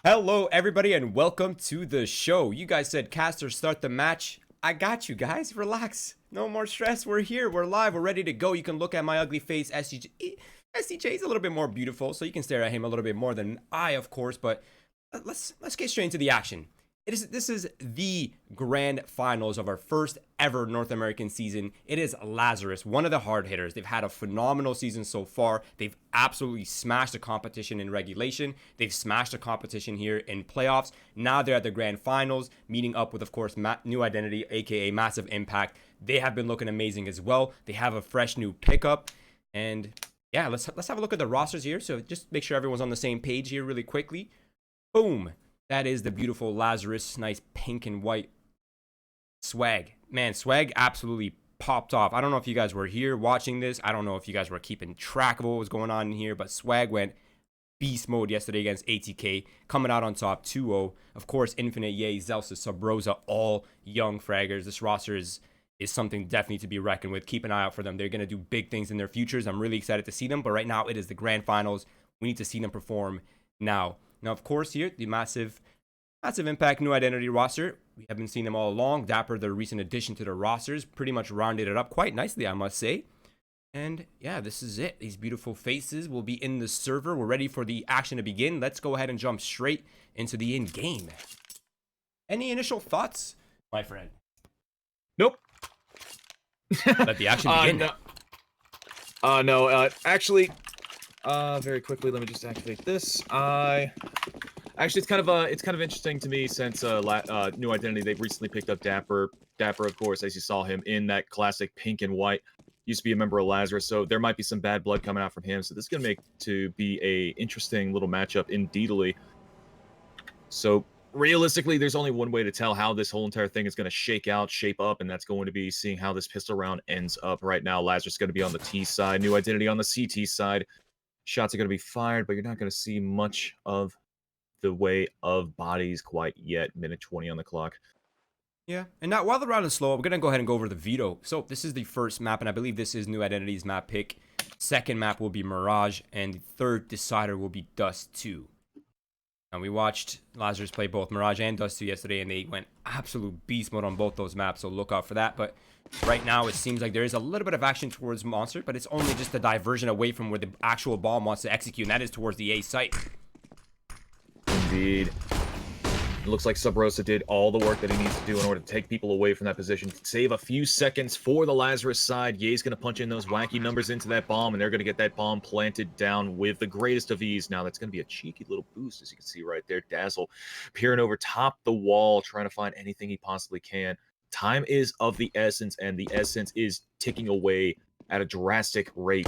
Hello, everybody, and welcome to the show. You guys said, Caster, start the match. I got you guys. Relax. No more stress. We're here. We're live. We're ready to go. You can look at my ugly face. SDJ is a little bit more beautiful, so you can stare at him a little bit more than I, of course. But let's get straight into the action. This is the grand finals of our first ever North American season. It is Lazarus, one of the hard hitters. They've had a phenomenal season so far. They've absolutely smashed the competition in regulation. They've smashed the competition here in playoffs. Now they're at the grand finals, meeting up with, of course, New Identity, aka Massive Impact. They have been looking amazing as well. They have a fresh new pickup, and yeah, let's have a look at the rosters here. So just make sure everyone's on the same page here really quickly. Boom. That is the beautiful Lazarus. Nice pink and white swag. Man, swag absolutely popped off. I don't know if you guys were here watching this. I don't know if you guys were keeping track of what was going on in here, but swag went beast mode yesterday against ATK, coming out on top 2-0. Of course, Infinite, Ye, Zelsis, Sub-Rosa, all young fraggers. This roster is something definitely to be reckoned with. Keep an eye out for them. They're going to do big things in their futures. I'm really excited to see them, but right now it is the grand finals. We need to see them perform now. Now, of course, here, the massive Impact New Identity roster. We have been seeing them all along. Dapper, the recent addition to the rosters, pretty much rounded it up quite nicely, I must say. And yeah, this is it. These beautiful faces will be in the server. We're ready for the action to begin. Let's go ahead and jump straight into the in-game. Any initial thoughts, my friend? Nope. Let the action begin. Actually, very quickly, let me just activate this. Actually, it's kind of interesting to me since New Identity, they've recently picked up Dapper. Dapper, of course, as you saw him in that classic pink and white, used to be a member of Lazarus, so there might be some bad blood coming out from him. So this is gonna make to be a interesting little matchup indeedly. So realistically, there's only one way to tell how this whole entire thing is going to shape up, and that's going to be seeing how this pistol round ends up. Right now, Lazarus is going to be on the T side, New Identity on the CT side. Shots are going to be fired, but you're not going to see much of the way of bodies quite yet. Minute 20 on the clock. Yeah, and now while the round is slow, we're going to go ahead and go over the veto. So this is the first map, and I believe this is New Identity's map pick. Second map will be Mirage, and the third decider will be Dust 2. And we watched Lazarus play both Mirage and Dust 2 yesterday, and they went absolute beast mode on both those maps, so look out for that. But right now, it seems like there is a little bit of action towards Monster, but it's only just a diversion away from where the actual bomb wants to execute, and that is towards the A site. Indeed. It looks like Sub-Rosa did all the work that he needs to do in order to take people away from that position. Save a few seconds for the Lazarus side. Ye's going to punch in those wacky numbers into that bomb, and they're going to get that bomb planted down with the greatest of ease. Now, that's going to be a cheeky little boost, as you can see right there. Dazzle peering over top the wall, trying to find anything he possibly can. Time is of the essence, and the essence is ticking away at a drastic rate.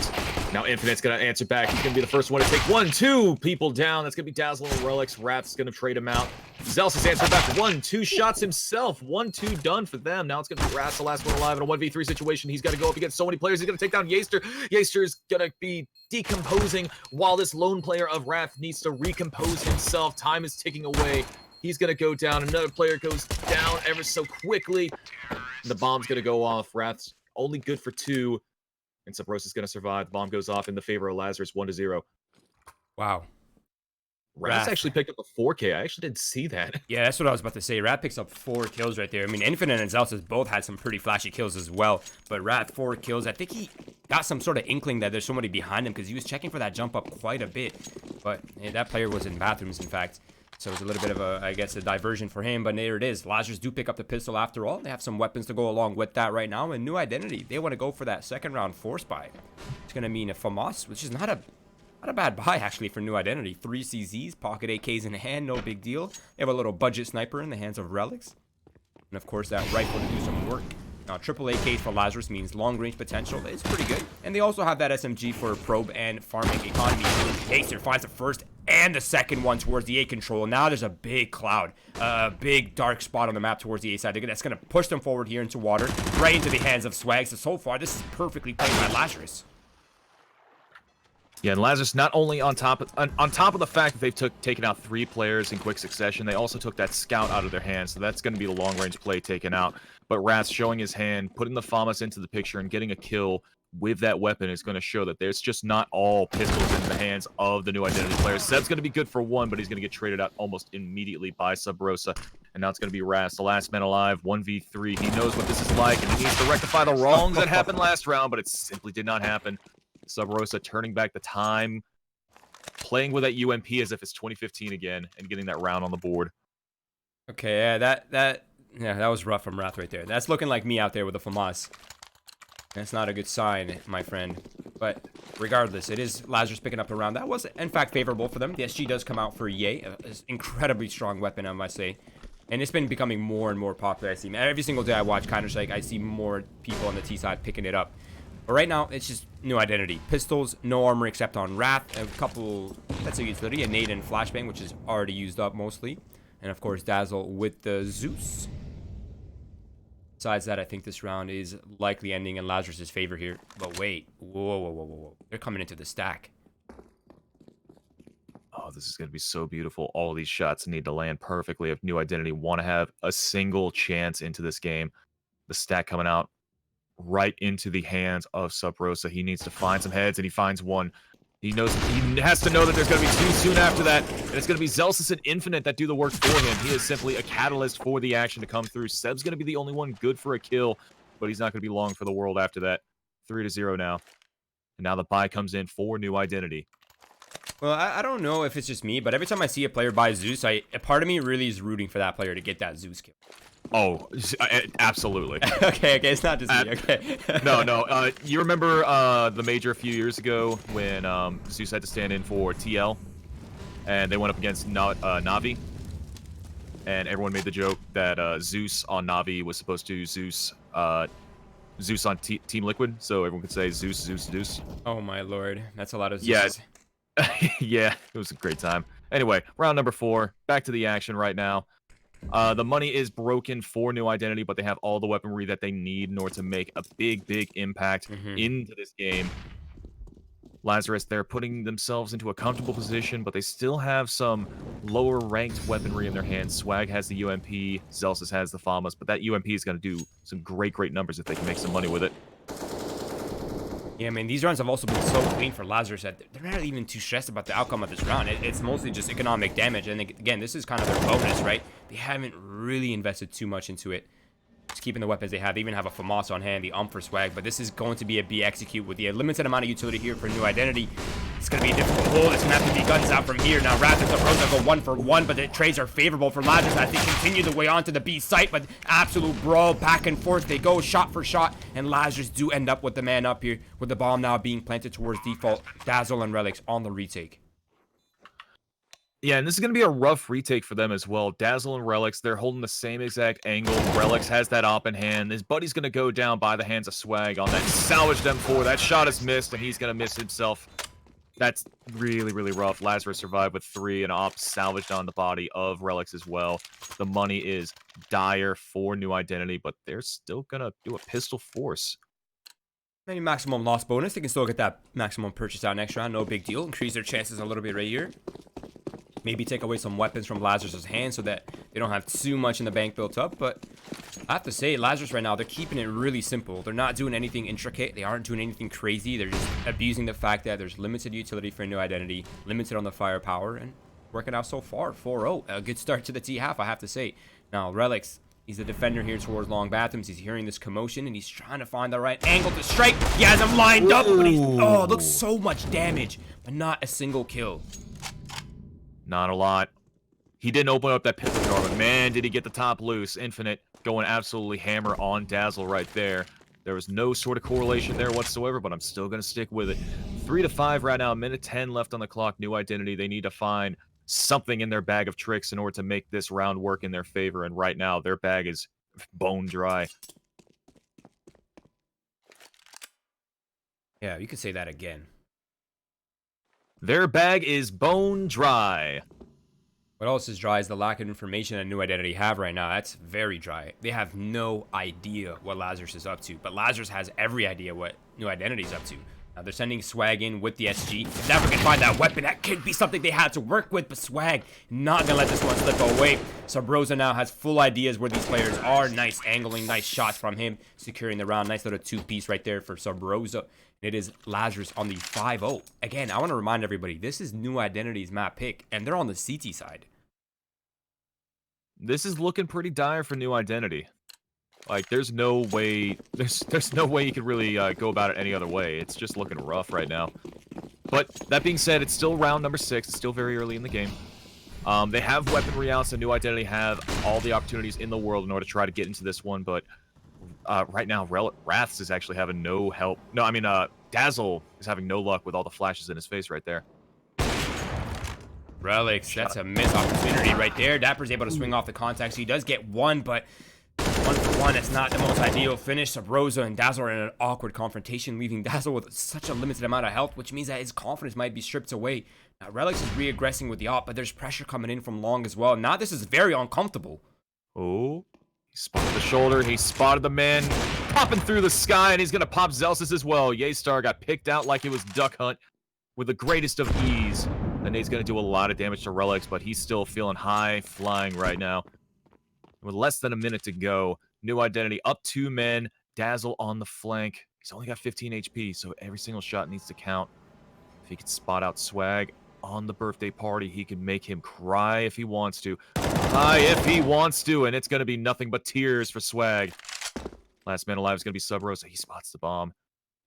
Now Infinite's going to answer back. He's going to be the first one to take 1-2 people down. That's going to be Dazzle and Relics. Wrath's going to trade him out. Zelsis answered back 1-2 shots himself. 1-2 done for them. Now it's going to be Wrath, the last one alive in a 1v3 situation. He's got to go up against so many players. He's going to take down Yaster. Yaster is going to be decomposing while this lone player of Wrath needs to recompose himself. Time is ticking away. He's going to go down. Another player goes down ever so quickly. The bomb's going to go off. Wrath's only good for 2. And Sub-Rosa is going to survive. The bomb goes off in the favor of Lazarus, 1-0. Wow. Wrath actually picked up a 4K. I actually didn't see that. Yeah, that's what I was about to say. Wrath picks up 4 kills right there. I mean, Infinite and Zelsis both had some pretty flashy kills as well. But Wrath, 4 kills. I think he got some sort of inkling that there's somebody behind him because he was checking for that jump up quite a bit. But yeah, that player was in bathrooms, in fact. So it was a little bit of a, I guess, a diversion for him. But there it is. Lazarus do pick up the pistol after all. They have some weapons to go along with that right now. And New Identity, they want to go for that second round force buy. It's going to mean a FAMAS, which is not a bad buy, actually, for New Identity. 3 CZs, pocket AKs in hand, no big deal. They have a little budget sniper in the hands of Relics. And, of course, that rifle to do some work. Now, triple AKs for Lazarus means long-range potential. It's pretty good. And they also have that SMG for probe and farming economy. Acer finds the first and the second one towards the A control. Now there's a big cloud, a big dark spot on the map towards the A side. That's going to push them forward here into water, right into the hands of Swag. So far, this is perfectly played by Lazarus. Yeah, and Lazarus not only on top of the fact that they've taken out 3 players in quick succession, they also took that scout out of their hands, so that's going to be the long-range play taken out. But Wrath showing his hand, putting the FAMAS into the picture, and getting a kill with that weapon is going to show that there's just not all pistols in the hands of the New Identity players. Seb's going to be good for one, but he's going to get traded out almost immediately by Sub Rosa. And now it's going to be Ras, the last man alive, 1v3. He knows what this is like, and he needs to rectify the wrongs that happened last round, but it simply did not happen. Sub Rosa turning back the time, playing with that UMP as if it's 2015 again, and getting that round on the board. Okay, yeah, that was rough from Wrath right there. That's looking like me out there with a FAMAS. That's not a good sign, my friend. But regardless, it is Lazarus picking up the round. That was, in fact, favorable for them. The SG does come out for Ye, an incredibly strong weapon, I must say. And it's been becoming more and more popular, I see. Every single day I watch Counter-Strike, I see more people on the T side picking it up. But right now, it's just New Identity. Pistols, no armor except on Wrath. A couple, that's a utility, a nade and flashbang, which is already used up mostly. And of course, Dazzle with the Zeus. Besides that, I think this round is likely ending in Lazarus' favor here. But wait. Whoa. They're coming into the stack. Oh, this is going to be so beautiful. All these shots need to land perfectly if New Identity want to have a single chance into this game. The stack coming out right into the hands of Sub Rosa. He needs to find some heads, and he finds one. He knows he has to know that there's going to be two soon after that, and it's going to be Zelsis and Infinite that do the work for him. He is simply a catalyst for the action to come through. Seb's going to be the only one good for a kill, but he's not going to be long for the world after that. 3-0 now. And now the buy comes in for New Identity. Well, I don't know if it's just me, but every time I see a player buy Zeus, a part of me really is rooting for that player to get that Zeus kill. Oh, absolutely. okay, it's not just me, okay. No. You remember the Major a few years ago when Zeus had to stand in for TL, and they went up against Na'Vi, and everyone made the joke that Zeus on Na'Vi was supposed to Zeus on Team Liquid, so everyone could say Zeus. Oh my lord, that's a lot of Zeus. Yeah, yeah, it was a great time. Anyway, round number 4, back to the action right now. The money is broken for New Identity, but they have all the weaponry that they need in order to make a big impact into this game. Lazarus, they're putting themselves into a comfortable position, but they still have some lower ranked weaponry in their hands. Swag has the UMP, Zelsis has the FAMAS, but that UMP is going to do some great numbers if they can make some money with it. Yeah, man, these rounds have also been so clean for Lazarus that they're not even too stressed about the outcome of this round. It's mostly just economic damage, and again, this is kind of their bonus, right? They haven't really invested too much into it. Just keeping the weapons they have. They even have a FAMAS on hand, the for swag, but this is going to be a B execute with the limited amount of utility here for New Identity. It's going to be a difficult hold. It's going to have to be guns out from here. Now, Wrath and Rosa go 1-for-1, but the trades are favorable for Lazarus as they continue the way onto the B site, but absolute brawl back and forth. They go shot for shot, and Lazarus do end up with the man up here, with the bomb now being planted towards default. Dazzle and Relics on the retake. Yeah, and this is going to be a rough retake for them as well. Dazzle and Relics, they're holding the same exact angle. Relics has that op in hand. His buddy's going to go down by the hands of Swag on that salvage M4. That shot is missed, and he's going to miss himself. That's really rough. Lazarus survived with 3, and op salvaged on the body of Relics as well. The money is dire for New Identity, but they're still going to do a pistol force. Any maximum loss bonus, they can still get that maximum purchase out next round. No big deal. Increase their chances a little bit right here. Maybe take away some weapons from Lazarus' hand so that they don't have too much in the bank built up. But I have to say, Lazarus right now, they're keeping it really simple. They're not doing anything intricate. They aren't doing anything crazy. They're just abusing the fact that there's limited utility for New Identity, limited on the firepower, and working out so far. 4-0. A good start to the T half, I have to say. Now, Relics, he's the defender here towards long bathrooms. He's hearing this commotion, and he's trying to find the right angle to strike. He has him lined up, but he's... Oh, looks so much damage, but not a single kill. Not a lot. He didn't open up that pistol door, but man, did he get the top loose. Infinite going absolutely hammer on Dazzle right there. There was no sort of correlation there whatsoever, but I'm still going to stick with it. 3-5 right now, 1:10 left on the clock. New Identity, they need to find something in their bag of tricks in order to make this round work in their favor, and right now, their bag is bone dry. Yeah, you could say that again. Their bag is bone dry. What else is dry is the lack of information that New Identity have right now. That's very dry. They have no idea what Lazarus is up to, but Lazarus has every idea what New Identity is up to. Now they're sending Swag in with the SG. If Dapper can find that weapon, that could be something they had to work with, but Swag not gonna let this one slip away. Sub-Rosa now has full ideas where these players are. Nice angling, nice shots from him, securing the round. Nice little two-piece right there for Sub-Rosa. It is Lazarus on the 5-0. Again, I want to remind everybody, this is New Identity's map pick, and they're on the CT side. This is looking pretty dire for New Identity. Like, there's no way you could really go about it any other way. It's just looking rough right now. But that being said, it's still round number 6. It's still very early in the game. They have weaponry out, so New Identity have all the opportunities in the world in order to try to get into this one. But right now, Wraths is actually having no help. No, I mean, Dazzle is having no luck with all the flashes in his face right there. Relics, that's a missed opportunity right there. Dapper's able to swing off the contact, so he does get one, but 1-for-1, it's not the most ideal finish. Sub-Rosa and Dazzle are in an awkward confrontation, leaving Dazzle with such a limited amount of health, which means that his confidence might be stripped away. Now, Relics is re-aggressing with the op, but there's pressure coming in from Long as well. Now this is very uncomfortable. Oh, he spotted the shoulder. He spotted the man popping through the sky, and he's going to pop Zelsis as well. Yaystar got picked out like it was Duck Hunt with the greatest of ease. The nade's going to do a lot of damage to Relics, but he's still feeling high flying right now. With less than a minute to go, New Identity up 2 men, Dazzle on the flank. He's only got 15 HP, so every single shot needs to count. If he can spot out Swag on the birthday party, he can make him cry if he wants to. Cry if he wants to, and it's going to be nothing but tears for Swag. Last man alive is going to be Sub-Rosa. He spots the bomb.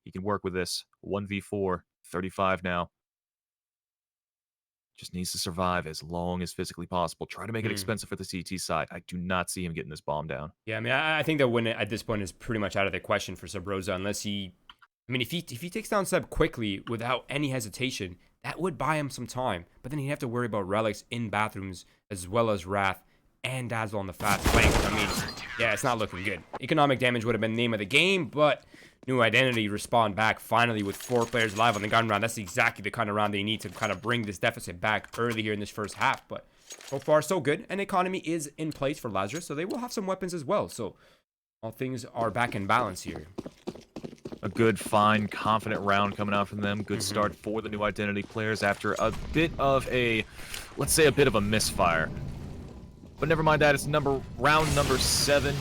He can work with this. 1v4, 35 now. Just needs to survive as long as physically possible. Try to make it expensive for the CT side. I do not see him getting this bomb down. Yeah, I mean, I think that win at this point is pretty much out of the question for Sub-Rosa, unless he... I mean, if he takes down Sub quickly without any hesitation, that would buy him some time. But then he'd have to worry about Relics in bathrooms, as well as Wrath and Dazzle on the fast flank. I mean, yeah, it's not looking good. Economic damage would have been the name of the game, but New Identity respond back finally with 4 players live on the gun round. That's exactly the kind of round they need to kind of bring this deficit back early here in this first half. But so far, so good. And economy is in place for Lazarus, so they will have some weapons as well. So all things are back in balance here. A good, fine, confident round coming out from them. Good start for the New Identity players after a bit of a, let's say, a bit of a misfire. But never mind that. It's round number 7.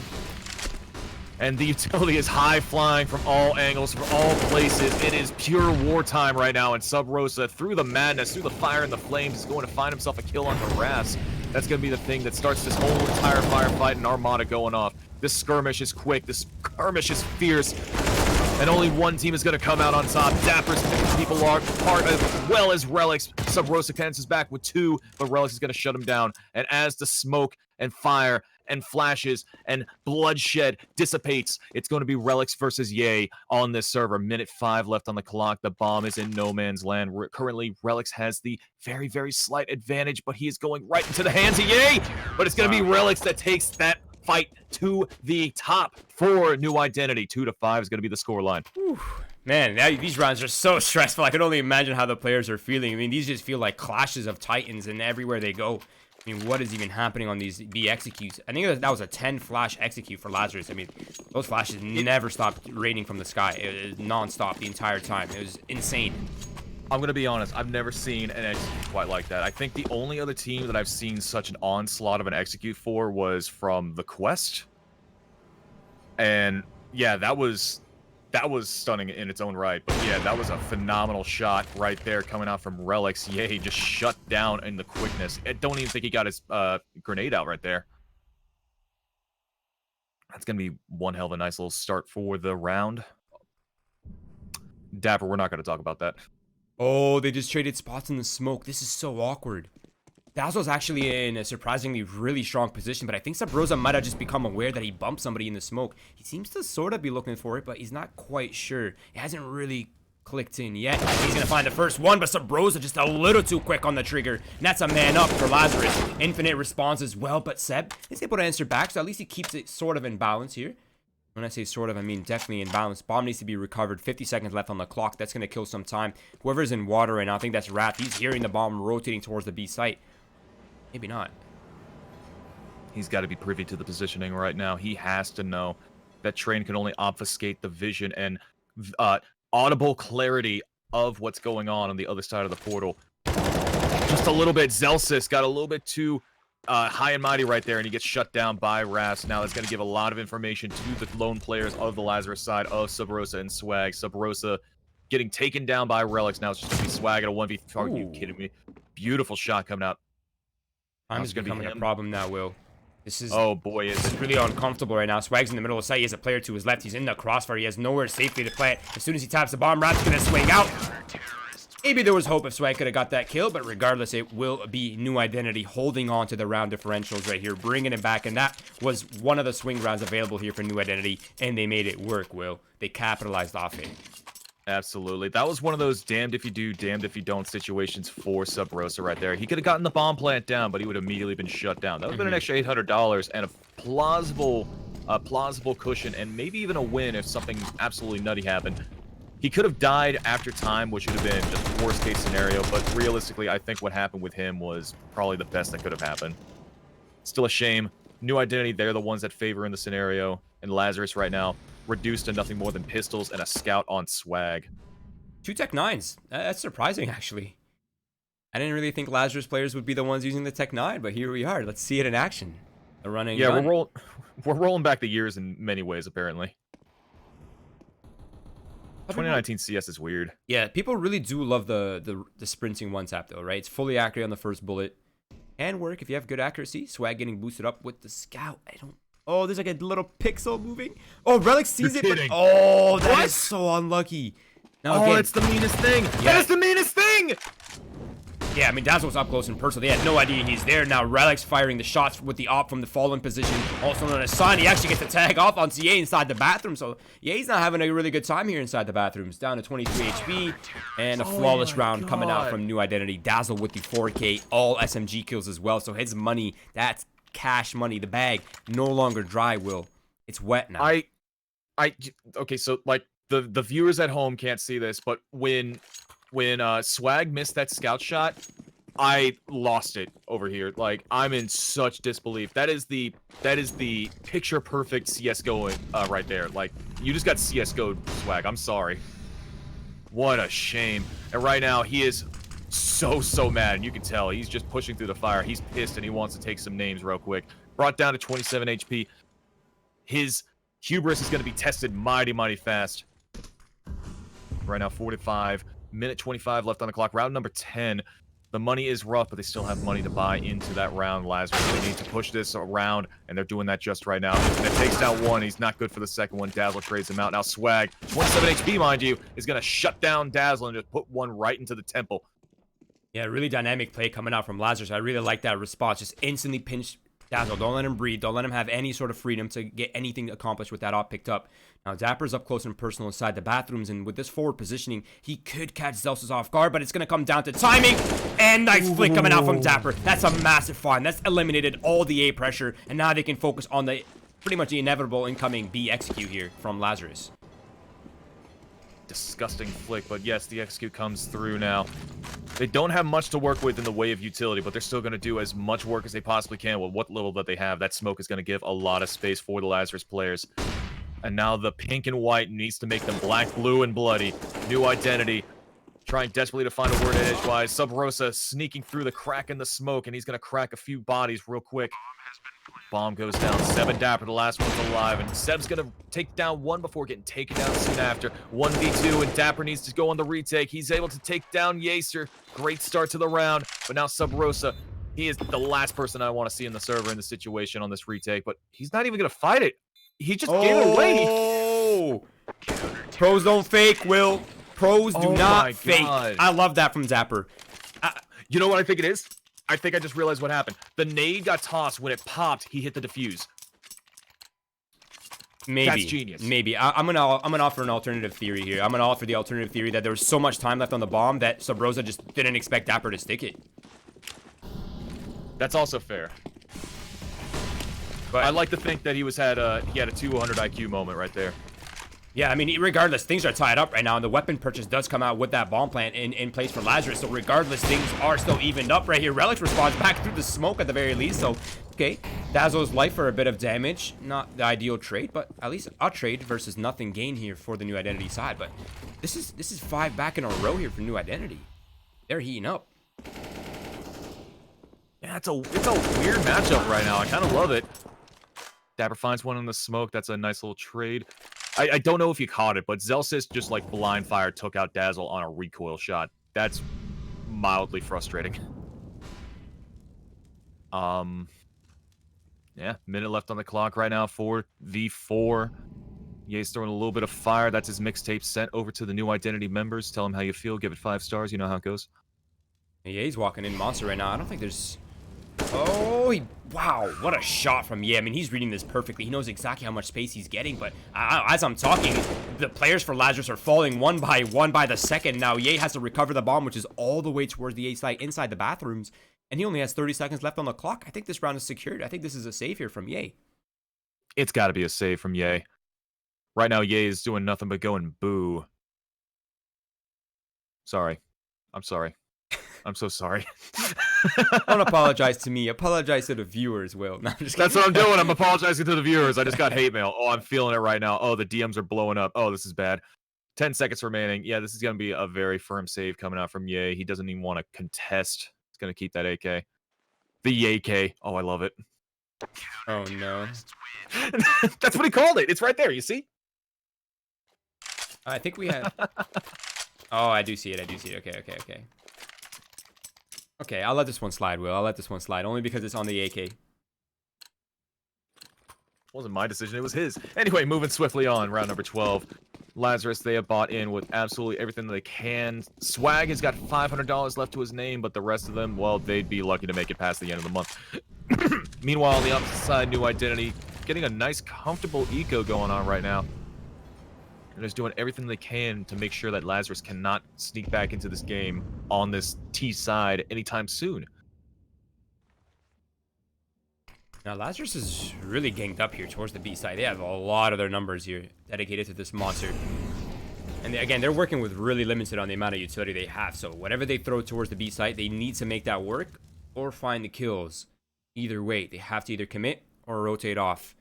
And the utility is high flying from all angles, from all places. It is pure wartime right now. And Sub-Rosa, through the madness, through the fire and the flames, is going to find himself a kill on Harass. That's going to be the thing that starts this whole entire firefight and armada going off. This skirmish is quick. This skirmish is fierce. And only one team is going to come out on top. Dapper's people are part as well as Relics. Sub-Rosa cancels back with 2, but Relics is going to shut him down. And as the smoke and fire and flashes and bloodshed dissipates, it's going to be Relics versus Ye on this server. Minute 5 left on the clock. The bomb is in no man's land. Currently, Relics has the very, very slight advantage, but he is going right into the hands of Ye. But it's going to be Relics that takes that fight to the top for New Identity. 2-5 is going to be the scoreline. Man, these rounds are so stressful. I can only imagine how the players are feeling. I mean, these just feel like clashes of titans, and everywhere they go, I mean, what is even happening on these B executes? I think that was a 10 flash execute for Lazarus. I mean, those flashes never stopped raining from the sky. It was non-stop the entire time. It was insane. I'm going to be honest, I've never seen an execute quite like that. I think the only other team that I've seen such an onslaught of an execute for was from the Quest. And yeah, that was stunning in its own right. But yeah, that was a phenomenal shot right there coming out from Relics. Yeah, he just shut down in the quickness. I don't even think he got his grenade out right there. That's going to be one hell of a nice little start for the round. Dapper, we're not going to talk about that. Oh, they just traded spots in the smoke. This is so awkward. Dazzle's actually in a surprisingly really strong position, but I think Sub-Rosa might have just become aware that he bumped somebody in the smoke. He seems to sort of be looking for it, but he's not quite sure. It hasn't really clicked in yet. He's going to find the first one, but Sub-Rosa just a little too quick on the trigger. And that's a man up for Lazarus. Infinite response as well, but Seb is able to answer back, so at least he keeps it sort of in balance here. When I say sort of, I mean definitely in balance. Bomb needs to be recovered. 50 seconds left on the clock. That's going to kill some time. Whoever's in water right now, I think that's Wrath. He's hearing the bomb rotating towards the B site. Maybe not. He's got to be privy to the positioning right now. He has to know that Train can only obfuscate the vision and audible clarity of what's going on the other side of the portal. Just a little bit. Zelsis got a little bit too high and mighty right there, and he gets shut down by Ras. Now that's going to give a lot of information to the lone players of the Lazarus side of Sub Rosa and Swag. Sub Rosa getting taken down by Relics. Now it's just going to be Swag at a 1v3. Are you kidding me? Beautiful shot coming out. Time is becoming a problem now, Will. This is... Oh, boy. It's really uncomfortable right now. Swag's in the middle of the site. He has a player to his left. He's in the crossfire. He has nowhere safely to plant. As soon as he taps the bomb, Rap's going to swing out. Maybe there was hope if Swag could have got that kill, but regardless, it will be New Identity holding on to the round differentials right here, bringing it back, and that was one of the swing rounds available here for New Identity, and they made it work, Will. They capitalized off it. Absolutely. That was one of those damned if you do, damned if you don't situations for Sub Rosa right there. He could have gotten the bomb plant down, but he would have immediately been shut down. That would have been an extra $800 and a plausible cushion, and maybe even a win if something absolutely nutty happened. He could have died after time, which would have been just worst case scenario, but realistically, I think what happened with him was probably the best that could have happened. Still a shame. New Identity, they're the ones that favor in the scenario, and Lazarus right now reduced to nothing more than pistols and a scout on Swag. 2 Tech 9s. That's surprising, actually. I didn't really think Lazarus players would be the ones using the Tech 9, but here we are. Let's see it in action. The running gun. We're rolling back the years in many ways, apparently. 2019 CS is weird. Yeah, people really do love the sprinting one tap though, right? It's fully accurate on the first bullet. Can work if you have good accuracy. Swag getting boosted up with the scout. Oh, there's like a little pixel moving. Oh, Relic sees it. But, oh, that is so unlucky. Now, again, it's the meanest thing. Yeah. That is the meanest thing. Yeah, I mean, Dazzle was up close and personal. They had no idea he's there. Now, Relic's firing the shots with the op from the fallen position. Also known as Sun. He actually gets the tag off on CA inside the bathroom. So, yeah, he's not having a really good time here inside the bathrooms. Down to 23 HP. And a flawless round coming out from New Identity. Dazzle with the 4K. All SMG kills as well. So, his money, that's cash money. The bag no longer dry, Will. It's wet now. Okay, so, like, the viewers at home can't see this, but when Swag missed that scout shot, I lost it over here. Like, I'm in such disbelief. That is the picture perfect CS:GO right there. Like, you just got CS:GO, Swag. I'm sorry. What a shame. And right now he is so mad, and you can tell he's just pushing through the fire. He's pissed and he wants to take some names real quick. Brought down to 27 HP. His hubris is going to be tested mighty fast. Right now 45. Minute 25 left on the clock. Round number 10. The money is rough, but they still have money to buy into that round. Lazarus, they need to push this around, and they're doing that just right now. And it takes down one. He's not good for the second one. Dazzle trades him out. Now Swag, 27 HP, mind you, is going to shut down Dazzle and just put one right into the temple. Yeah, really dynamic play coming out from Lazarus. I really like that response. Just instantly pinch Dazzle. Don't let him breathe. Don't let him have any sort of freedom to get anything accomplished with that op picked up. Now, Dapper's up close and personal inside the bathrooms, and with this forward positioning, he could catch Zelsis off guard, but it's going to come down to timing, and nice flick coming out from Dapper. That's a massive find. That's eliminated all the A pressure, and now they can focus on the pretty much the inevitable incoming B execute here from Lazarus. Disgusting flick, but yes, the execute comes through now. They don't have much to work with in the way of utility, but they're still going to do as much work as they possibly can with what little that they have. That smoke is going to give a lot of space for the Lazarus players. And now the pink and white needs to make them black, blue, and bloody. New Identity, trying desperately to find a word edgewise. Sub Rosa sneaking through the crack in the smoke, and he's going to crack a few bodies real quick. Bomb goes down. 7 Dapper, the last one's alive, and Seb's going to take down one before getting taken down soon after. 1v2, and Dapper needs to go on the retake. He's able to take down Yacer. Great start to the round, but now Sub Rosa, he is the last person I want to see in the server in this situation on this retake, but he's not even going to fight it. He just gave it away. Pros don't fake, Will. Pros do not fake. I love that from Dapper. You know what I think it is? I think I just realized what happened. The nade got tossed. When it popped, he hit the defuse. Maybe. That's genius. Maybe. I'm gonna offer an alternative theory here. I'm gonna offer the alternative theory that there was so much time left on the bomb that Sub Rosa just didn't expect Dapper to stick it. That's also fair. But I like to think that he had a 200 IQ moment right there. Yeah, I mean, regardless, things are tied up right now, and the weapon purchase does come out with that bomb plant in place for Lazarus. So regardless, things are still evened up right here. Relics responds back through the smoke at the very least. So, okay, Dazzle's life for a bit of damage. Not the ideal trade, but at least a trade versus nothing gain here for the New Identity side. But this is 5 back in a row here for New Identity. They're heating up. Yeah, it's a weird matchup right now. I kind of love it. Dapper finds one in the smoke. That's a nice little trade. I don't know if you caught it, but Zelsis just like blind fire took out Dazzle on a recoil shot. That's mildly frustrating. Yeah, minute left on the clock right now for V4. Ye's throwing a little bit of fire. That's his mixtape sent over to the New Identity members. Tell him how you feel. Give it 5 stars. You know how it goes. Yeah, he's walking in Monster right now. I don't think there's... Oh, wow, what a shot from Ye. I mean, he's reading this perfectly. He knows exactly how much space he's getting, but as I'm talking, the players for Lazarus are falling one by the second. Now, Ye has to recover the bomb, which is all the way towards the A side inside the bathrooms, and he only has 30 seconds left on the clock. I think this round is secured. I think this is a save here from Ye. It's got to be a save from Ye. Right now, Ye is doing nothing but going boo. Sorry. I'm sorry. I'm so sorry. Don't apologize to me. Apologize to the viewers, Will. No, that's what I'm doing. I'm apologizing to the viewers. I just got hate mail. Oh, I'm feeling it right now. Oh, the DMs are blowing up. Oh, this is bad. 10 seconds remaining. Yeah, this is going to be a very firm save coming out from Ye. He doesn't even want to contest. He's going to keep that AK. The Ye K. Oh, I love it. Oh, no. That's what he called it. It's right there. You see? I think we had... Oh, I do see it. I do see it. Okay. Okay, I'll let this one slide, Will. I'll let this one slide, only because it's on the AK. Wasn't my decision, it was his. Anyway, moving swiftly on, round number 12. Lazarus, they have bought in with absolutely everything that they can. Swag has got $500 left to his name, but the rest of them, well, they'd be lucky to make it past the end of the month. Meanwhile, on the opposite side, New Identity, getting a nice, comfortable eco going on right now. And just doing everything they can to make sure that Lazarus cannot sneak back into this game on this T side anytime soon. Now, Lazarus is really ganged up here towards the B side. They have a lot of their numbers here dedicated to this monster. And again, they're working with really limited on the amount of utility they have. So whatever they throw towards the B side, they need to make that work or find the kills. Either way, they have to either commit or rotate off.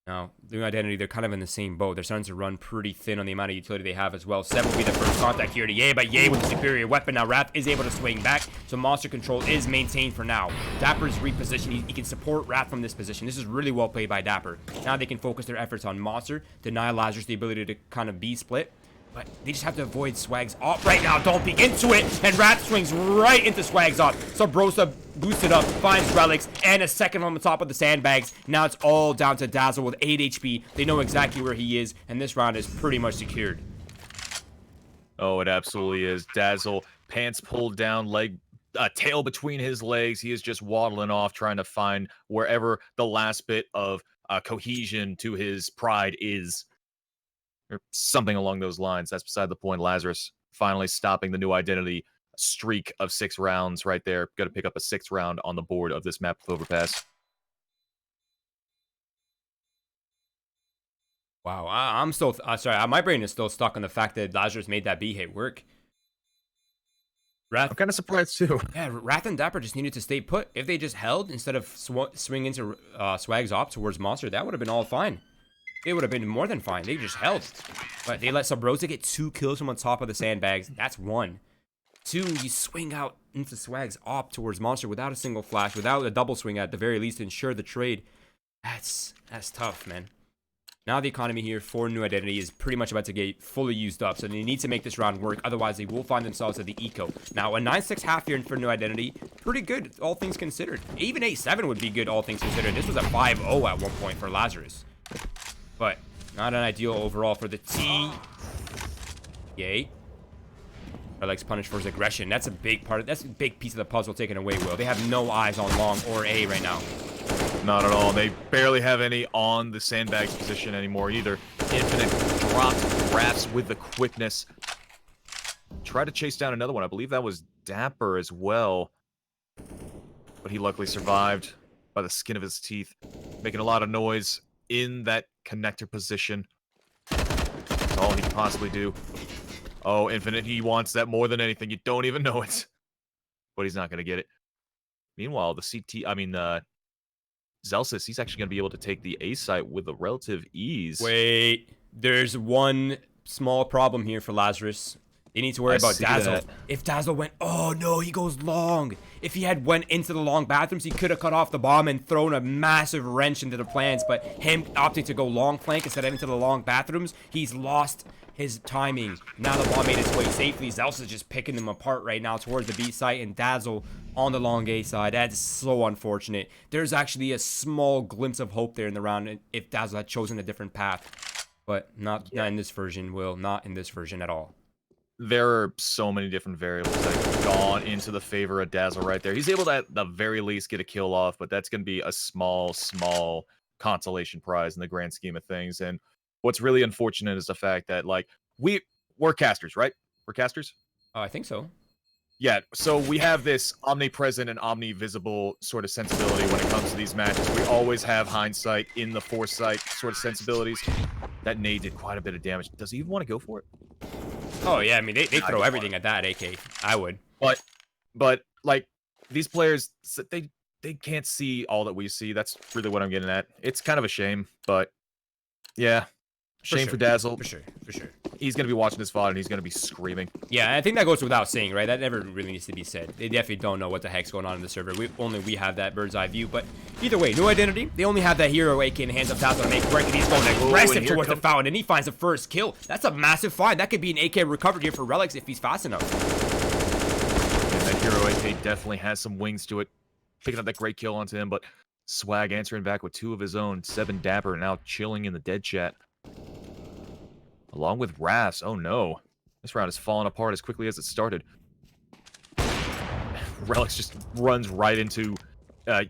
Now, New Identity, they're kind of in the same boat. They're starting to run pretty thin on the amount of utility they have as well. 7 will be the first contact here to Ye, but Ye with the superior weapon. Now, Wrath is able to swing back, so monster control is maintained for now. Dapper's repositioned. He can support Wrath from this position. This is really well played by Dapper. Now they can focus their efforts on monster, deny Lazarus the ability to kind of B-split. But they just have to avoid Swag's op right now. Don't be into it. And Wrath swings right into Swag's op. So Brosa boosted up, finds relics, and a second on the top of the sandbags. Now it's all down to Dazzle with 8 HP. They know exactly where he is, and this round is pretty much secured. Oh, it absolutely is. Dazzle, pants pulled down, tail between his legs. He is just waddling off, trying to find wherever the last bit of cohesion to his pride is. Or something along those lines. That's beside the point. Lazarus finally stopping the New Identity streak of 6 rounds right there. Got to pick up a 6th round on the board of this map with Overpass. Wow, I'm still... sorry, my brain is still stuck on the fact that Lazarus made that B hit work. I'm kind of surprised too. Yeah, Wrath and Dapper just needed to stay put. If they just held instead of swing into Swag's op towards Monster, that would have been all fine. It would have been more than fine. They just held. But they let Subrosa get 2 kills from on top of the sandbags. That's 1. 2, you swing out into Swag's op towards Monster without a single flash, without a double swing at the very least to ensure the trade. That's tough, man. Now the economy here for New Identity is pretty much about to get fully used up, so they need to make this round work, otherwise they will find themselves at the eco. Now, a 9-6 half here for New Identity, pretty good, all things considered. Even 8-7 would be good, all things considered. This was a 5-0 at one point for Lazarus. But not an ideal overall for the T. Yay. Alex punished for his aggression. That's a big part. That's a big piece of the puzzle taken away, Will. They have no eyes on long or A right now. Not at all. They barely have any on the sandbags position anymore either. Infinite dropped Wraths with the quickness. Tried to chase down another one. I believe that was Dapper as well. But he luckily survived by the skin of his teeth. Making a lot of noise in that connector position. That's all he can possibly do. Oh, Infinite, he wants that more than anything. You don't even know it. But he's not going to get it. Meanwhile, the Zelsis, he's actually going to be able to take the A site with a relative ease. Wait, there's one small problem here for Lazarus. They need to worry about Dazzle. If Dazzle went, oh no, he goes long. If he had went into the long bathrooms, he could have cut off the bomb and thrown a massive wrench into the plans. But him opting to go long flank instead of into the long bathrooms, he's lost his timing. Now the bomb made its way safely. Zelsa is just picking them apart right now towards the B site, and Dazzle on the long A side. That's so unfortunate. There's actually a small glimpse of hope there in the round if Dazzle had chosen a different path. But not in this version, Will. Not in this version at all. There are so many different variables that have gone into the favor of Dazzle right there. He's able to, at the very least, get a kill off, but that's going to be a small consolation prize in the grand scheme of things. And what's really unfortunate is the fact that, like, we're casters, right? We're casters? I think so. Yeah, so we have this omnipresent and omnivisible sort of sensibility when it comes to these matches. We always have hindsight in the foresight sort of sensibilities. That nade did quite a bit of damage. Does he even want to go for it? Oh, yeah, I mean, they throw everything at that AK. I would. But like, these players, they can't see all that we see. That's really what I'm getting at. It's kind of a shame, but yeah. Shame for Dazzle. For sure. He's going to be watching this VOD and he's going to be screaming. Yeah, I think that goes without saying, right? That never really needs to be said. They definitely don't know what the heck's going on in the server. We have that bird's eye view. But either way, new identity. They only have that hero AK in the hands of Dazzle to make work, and he's going aggressive towards the fountain, and he finds the first kill. That's a massive find. That could be an AK recovered here for Relics if he's fast enough. And that hero AK definitely has some wings to it. Picking up that great kill onto him, but Swag answering back with 2 of his own. 7 Dapper now chilling in the dead chat. Along with Rafts. Oh no. This round is falling apart as quickly as it started. Relics just runs right into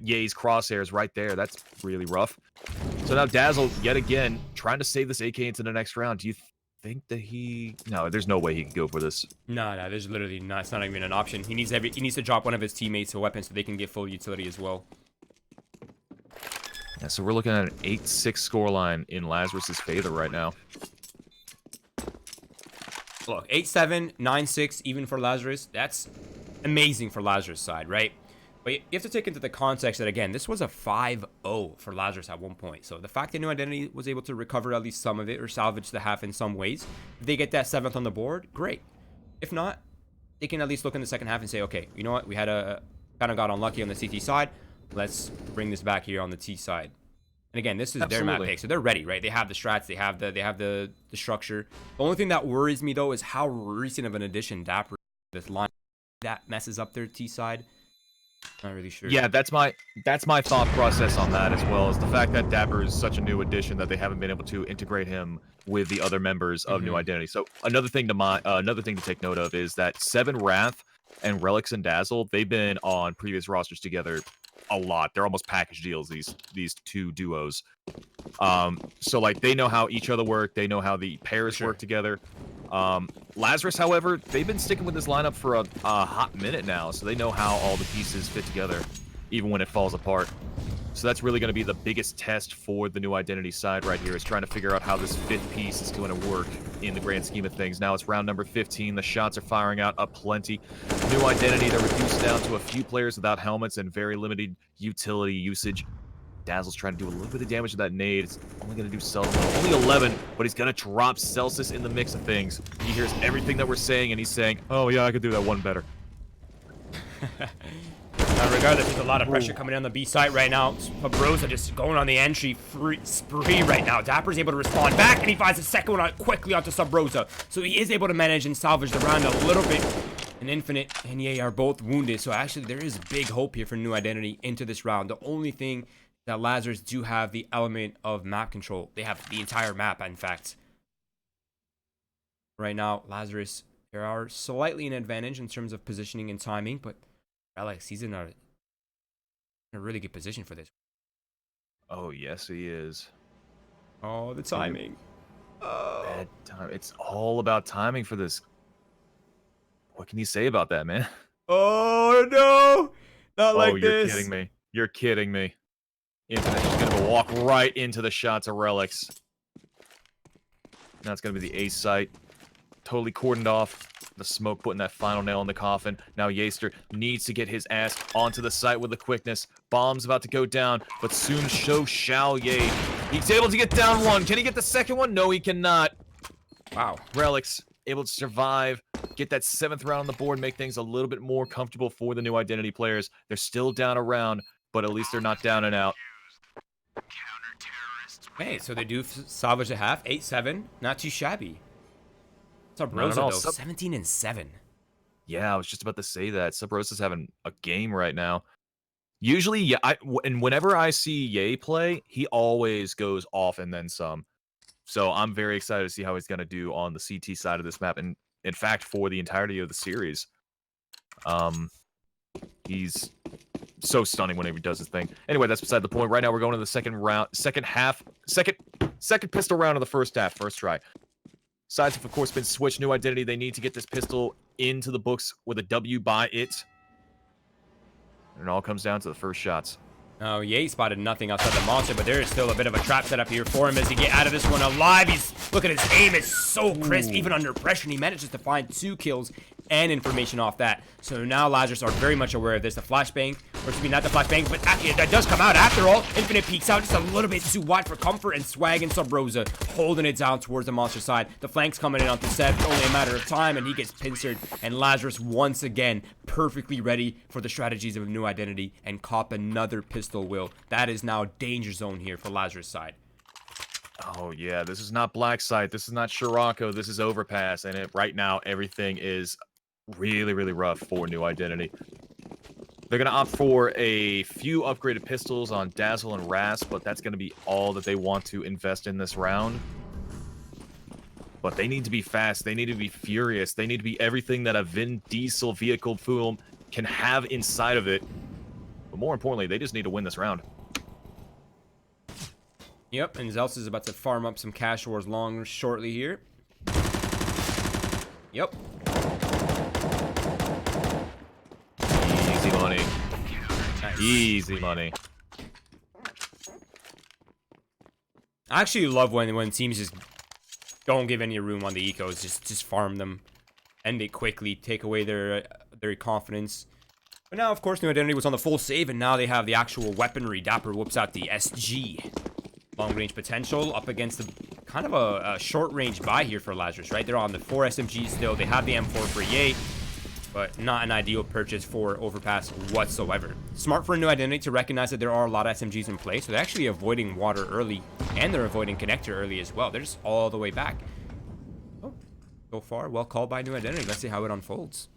Ye's crosshairs right there. That's really rough. So now Dazzle, yet again, trying to save this AK into the next round. Do you think that he... No, there's no way he can go for this. No, there's literally not. It's not even an option. He needs to drop one of his teammates a weapon so they can get full utility as well. Yeah, so we're looking at an 8-6 scoreline in Lazarus' favor right now. Look, 8-7, 9-6, even for Lazarus. That's amazing for Lazarus' side, right? But you have to take into the context that, again, this was a 5-0 for Lazarus at one point. So the fact that New Identity was able to recover at least some of it or salvage the half in some ways, if they get that 7th on the board, great. If not, they can at least look in the second half and say, okay, you know what? We had kind of got unlucky on the CT side. Let's bring this back here on the T side. And again, this is their map pick, so they're ready, right? They have the strats, they have the structure. The only thing that worries me though is how recent of an addition Dapper this line that messes up their T side. Not really sure. Yeah, that's my thought process on that as well, is the fact that Dapper is such a new addition that they haven't been able to integrate him with the other members of New Identity. So another thing to take note of is that 7 Wrath and Relics and Dazzle, they've been on previous rosters together a lot. They're almost package deals, these 2 duos. So like they know how each other work, they know how the pairs work together. Lazarus, however, they've been sticking with this lineup for a hot minute now, so they know how all the pieces fit together, even when it falls apart. So that's really going to be the biggest test for the New Identity side right here, is trying to figure out how this 5th piece is going to work in the grand scheme of things. Now it's round number 15. The shots are firing out aplenty. New Identity, they're reduced down to a few players without helmets and very limited utility usage. Dazzle's trying to do a little bit of damage to that nade. It's only going to do seldom. Only 11, but he's going to drop Celsius in the mix of things. He hears everything that we're saying, and he's saying, oh yeah, I could do that one better. Regardless, there's a lot of pressure coming down the B side right now. Fabrosa just going on the entry spree right now. Dapper's able to respond back, and he finds the second one out quickly onto Sub-Rosa. So he is able to manage and salvage the round a little bit. And Infinite and Ye are both wounded. So actually, there is big hope here for New Identity into this round. The only thing that Lazarus do have the element of map control. They have the entire map, in fact. Right now, Lazarus, they are slightly an advantage in terms of positioning and timing, but Alex, he's in a really good position for this. Oh, yes, he is. Oh, the timing. Bad time. It's all about timing for this. What can you say about that, man? Oh, no. Not like you're this. kidding me. You're kidding me. Infinite's just going to walk right into the shots of Relics. Now it's going to be the A site. Totally cordoned off. The smoke putting that final nail in the coffin. Now Yaster needs to get his ass onto the site with the quickness. Bomb's about to go down, but soon so shall Ye. He's able to get down one. Can he get the second one? No, he cannot. Wow. Relics able to survive, get that 7th round on the board, make things a little bit more comfortable for the New Identity players. They're still down a round, but at least they're not down and out. Hey, so they do salvage a half. 8-7. Not too shabby. Sub Rosa, though, 17-7. Yeah, I was just about to say that. Sub Rosa's having a game right now. Usually, yeah, and whenever I see Ye play, he always goes off and then some. So I'm very excited to see how he's going to do on the CT side of this map, and in fact, for the entirety of the series. He's so stunning whenever he does his thing. Anyway, that's beside the point. Right now, we're going to the second pistol round of the first half. First try. Sides have, of course, been switched. New Identity, they need to get this pistol into the books with a W by it. And it all comes down to the first shots. Oh, Ye spotted nothing outside the monster, but there is still a bit of a trap set up here for him as he get out of this one alive. Look at his aim, it's so crisp. Even under pressure, he manages to find 2 kills and information off that. So now Lazarus are very much aware of this. The flashbang, or excuse me, not the flashbang, but actually that does come out after all. Infinite peeks out just a little bit too wide for comfort, and Swag and Sub Rosa holding it down towards the monster side. The flanks coming in onto Seb, it's only a matter of time, and he gets pincered. And Lazarus once again perfectly ready for the strategies of a New Identity and cop another pistol will. That is now danger zone here for Lazarus side. Oh yeah, this is not Black Site, this is not Scirocco, this is Overpass, and right now everything is really, really rough for New Identity. They're going to opt for a few upgraded pistols on Dazzle and Rasp, but that's going to be all that they want to invest in this round. But they need to be fast, they need to be furious, they need to be everything that a Vin Diesel vehicle film can have inside of it. But more importantly, they just need to win this round. Yep, and Zelts is about to farm up some cash wars shortly here. Yep. Easy money. Nice. Easy money. I actually love when teams just don't give any room on the ecos, just farm them, end it quickly, take away their confidence. But now, of course, New Identity was on the full save, and now they have the actual weaponry. Dapper whoops out the SG. Long-range potential up against the kind of a short-range buy here for Lazarus, right? They're on the 4 SMGs still. They have the M4 for Ye, but not an ideal purchase for Overpass whatsoever. Smart for a New Identity to recognize that there are a lot of SMGs in play, so they're actually avoiding water early, and they're avoiding connector early as well. They're just all the way back. Oh, so far, well called by New Identity. Let's see how it unfolds.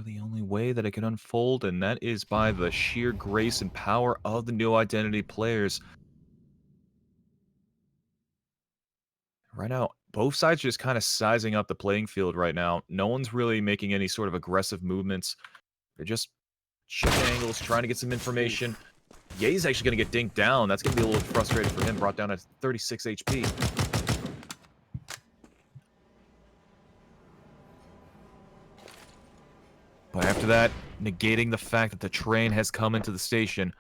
The only way that it can unfold, and that is by the sheer grace and power of the New Identity players. Right now, both sides are just kind of sizing up the playing field right now. No one's really making any sort of aggressive movements. They're just checking angles, trying to get some information. Ye's actually going to get dinked down. That's going to be a little frustrating for him, brought down at 36 HP. But after that, negating the fact that the train has come into the station,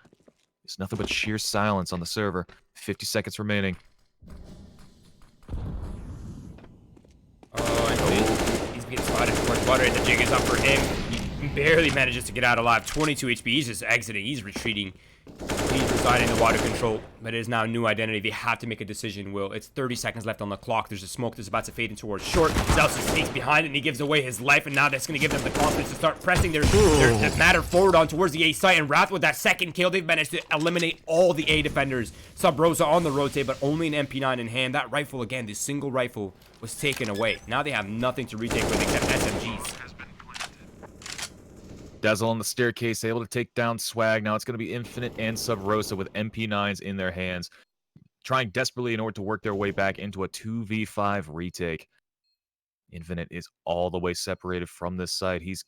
it's nothing but sheer silence on the server. 50 seconds remaining. Oh, and he's getting spotted towards water, and the jig is up for him. He barely manages to get out alive. 22 HP. He's just exiting. He's retreating. He's resigning the water control, but it is now New Identity. They have to make a decision, Will. It's 30 seconds left on the clock. There's a smoke that's about to fade in towards short. Zelsa sneaks behind it, and he gives away his life, and now that's going to give them the confidence to start pressing their matter forward on towards the A site. And Wrath with that second kill, they've managed to eliminate all the A defenders. Sub Rosa on the rotate, but only an MP9 in hand. That rifle, again, this single rifle was taken away. Now they have nothing to retake with except SMGs. Dazzle on the staircase, able to take down Swag. Now it's going to be Infinite and Sub Rosa with MP9s in their hands, trying desperately in order to work their way back into a 2v5 retake. Infinite is all the way separated from this site. He's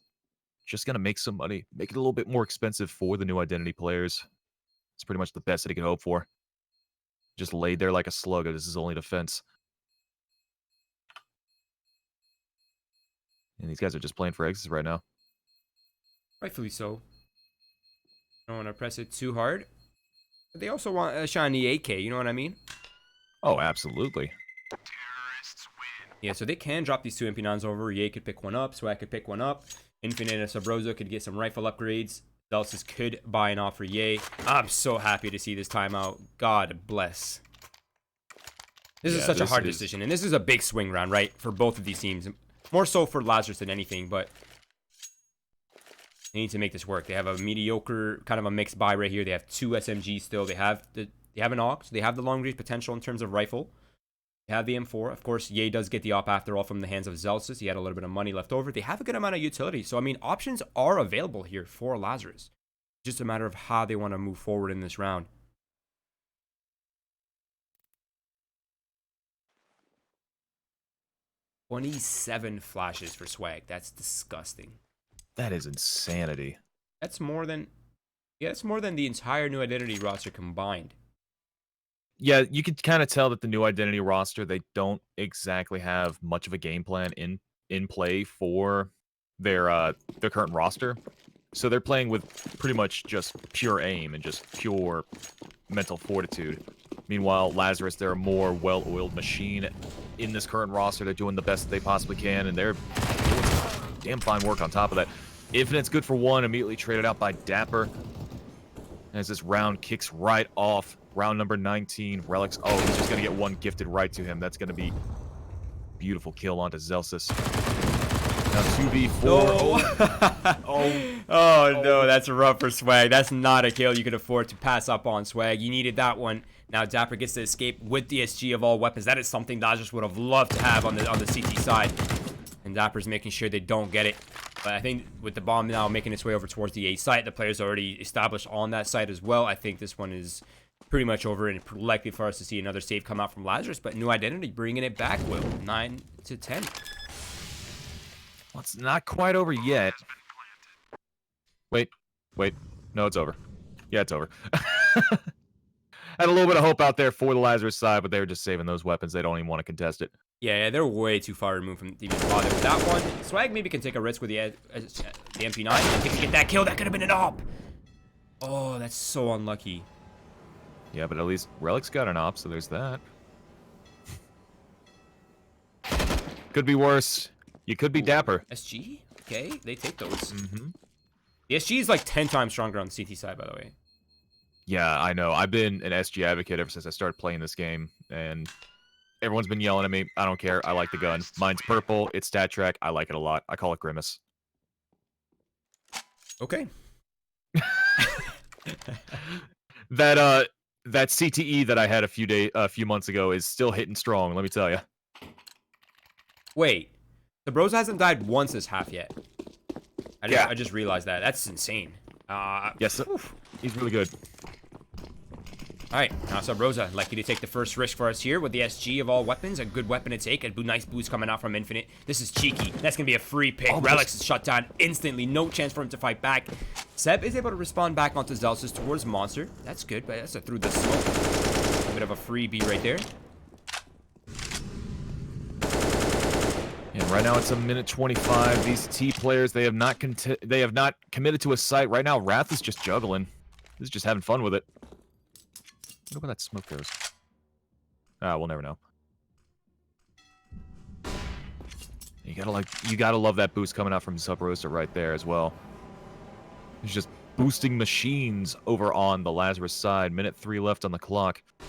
just going to make some money, make it a little bit more expensive for the New Identity players. It's pretty much the best that he could hope for. Just laid there like a slug as his only defense. And these guys are just playing for exits right now. Rightfully so. Don't want to press it too hard. But they also want a shiny AK, you know what I mean? Oh, absolutely. Yeah, so they can drop these two MP9s over. Ye could pick one up, Swag could pick one up. Infinite and Sabrosa could get some rifle upgrades. Zelsis could buy an off for Ye. I'm so happy to see this timeout. God bless. This is such a hard decision, and this is a big swing round, right? For both of these teams. More so for Lazarus than anything, but they need to make this work. They have a mediocre, kind of a mixed buy right here. They have two SMGs still. They have an AUG. They have the long range potential in terms of rifle. They have the M4. Of course, Ye does get the op after all from the hands of Zelsis. He had a little bit of money left over. They have a good amount of utility. So, I mean, options are available here for Lazarus. Just a matter of how they want to move forward in this round. 27 flashes for Swag. That's disgusting. That is insanity. That's more than... Yeah, it's more than the entire New Identity roster combined. Yeah, you could kind of tell that the New Identity roster, they don't exactly have much of a game plan in play for their current roster. So they're playing with pretty much just pure aim and just pure mental fortitude. Meanwhile, Lazarus, they're a more well-oiled machine in this current roster. They're doing the best they possibly can, and they're doing some damn fine work on top of that. Infinite's good for one, immediately traded out by Dapper. As this round kicks right off. Round number 19, Relics. Oh, he's just going to get one gifted right to him. That's going to be beautiful kill onto Zelsis. Now 2v4. No. Oh, no, that's rough for Swag. That's not a kill you could afford to pass up on, Swag. You needed that one. Now Dapper gets to escape with the SG of all weapons. That is something Dodgers would have loved to have on the CT side. And Dapper's making sure they don't get it. But I think with the bomb now making its way over towards the A site, the players already established on that side as well. I think this one is pretty much over and likely for us to see another save come out from Lazarus. But New Identity bringing it back, Will. 9-10. Well, it's not quite over yet. Wait. No, it's over. Yeah, it's over. Had a little bit of hope out there for the Lazarus side, but they were just saving those weapons. They don't even want to contest it. Yeah, they're way too far removed from even bother with that one. Swag maybe can take a risk with the MP9. If he can get that kill, that could have been an op. Oh, that's so unlucky. Yeah, but at least Relic's got an op, so there's that. Could be worse. You could be Dapper. SG? Okay, they take those. Mm-hmm. The SG is like 10 times stronger on the CT side, by the way. Yeah, I know. I've been an SG advocate ever since I started playing this game, and everyone's been yelling at me. I don't care. I like the gun. Mine's purple. It's stat track. I like it a lot. I call it Grimace. Okay. That CTE that I had a few months ago is still hitting strong, let me tell you. Wait. The Bros hasn't died once this half yet. I just realized that. That's insane. Yes, he's really good. Alright, now Sabrosa, likely to take the first risk for us here with the SG of all weapons. A good weapon to take. A nice boost coming out from Infinite. This is cheeky. That's going to be a free pick. Relics is shut down instantly. No chance for him to fight back. Seb is able to respond back onto Zelsis towards Monster. That's good, but that's through the smoke. A bit of a freebie right there. And right now it's a minute 25. These T players, they have not committed to a site. Right now, Wrath is just juggling. He's just having fun with it. I wonder where that smoke goes. We'll never know. You gotta love that boost coming out from Subrosa right there as well. He's just boosting machines over on the Lazarus side. Minute 3 left on the clock. And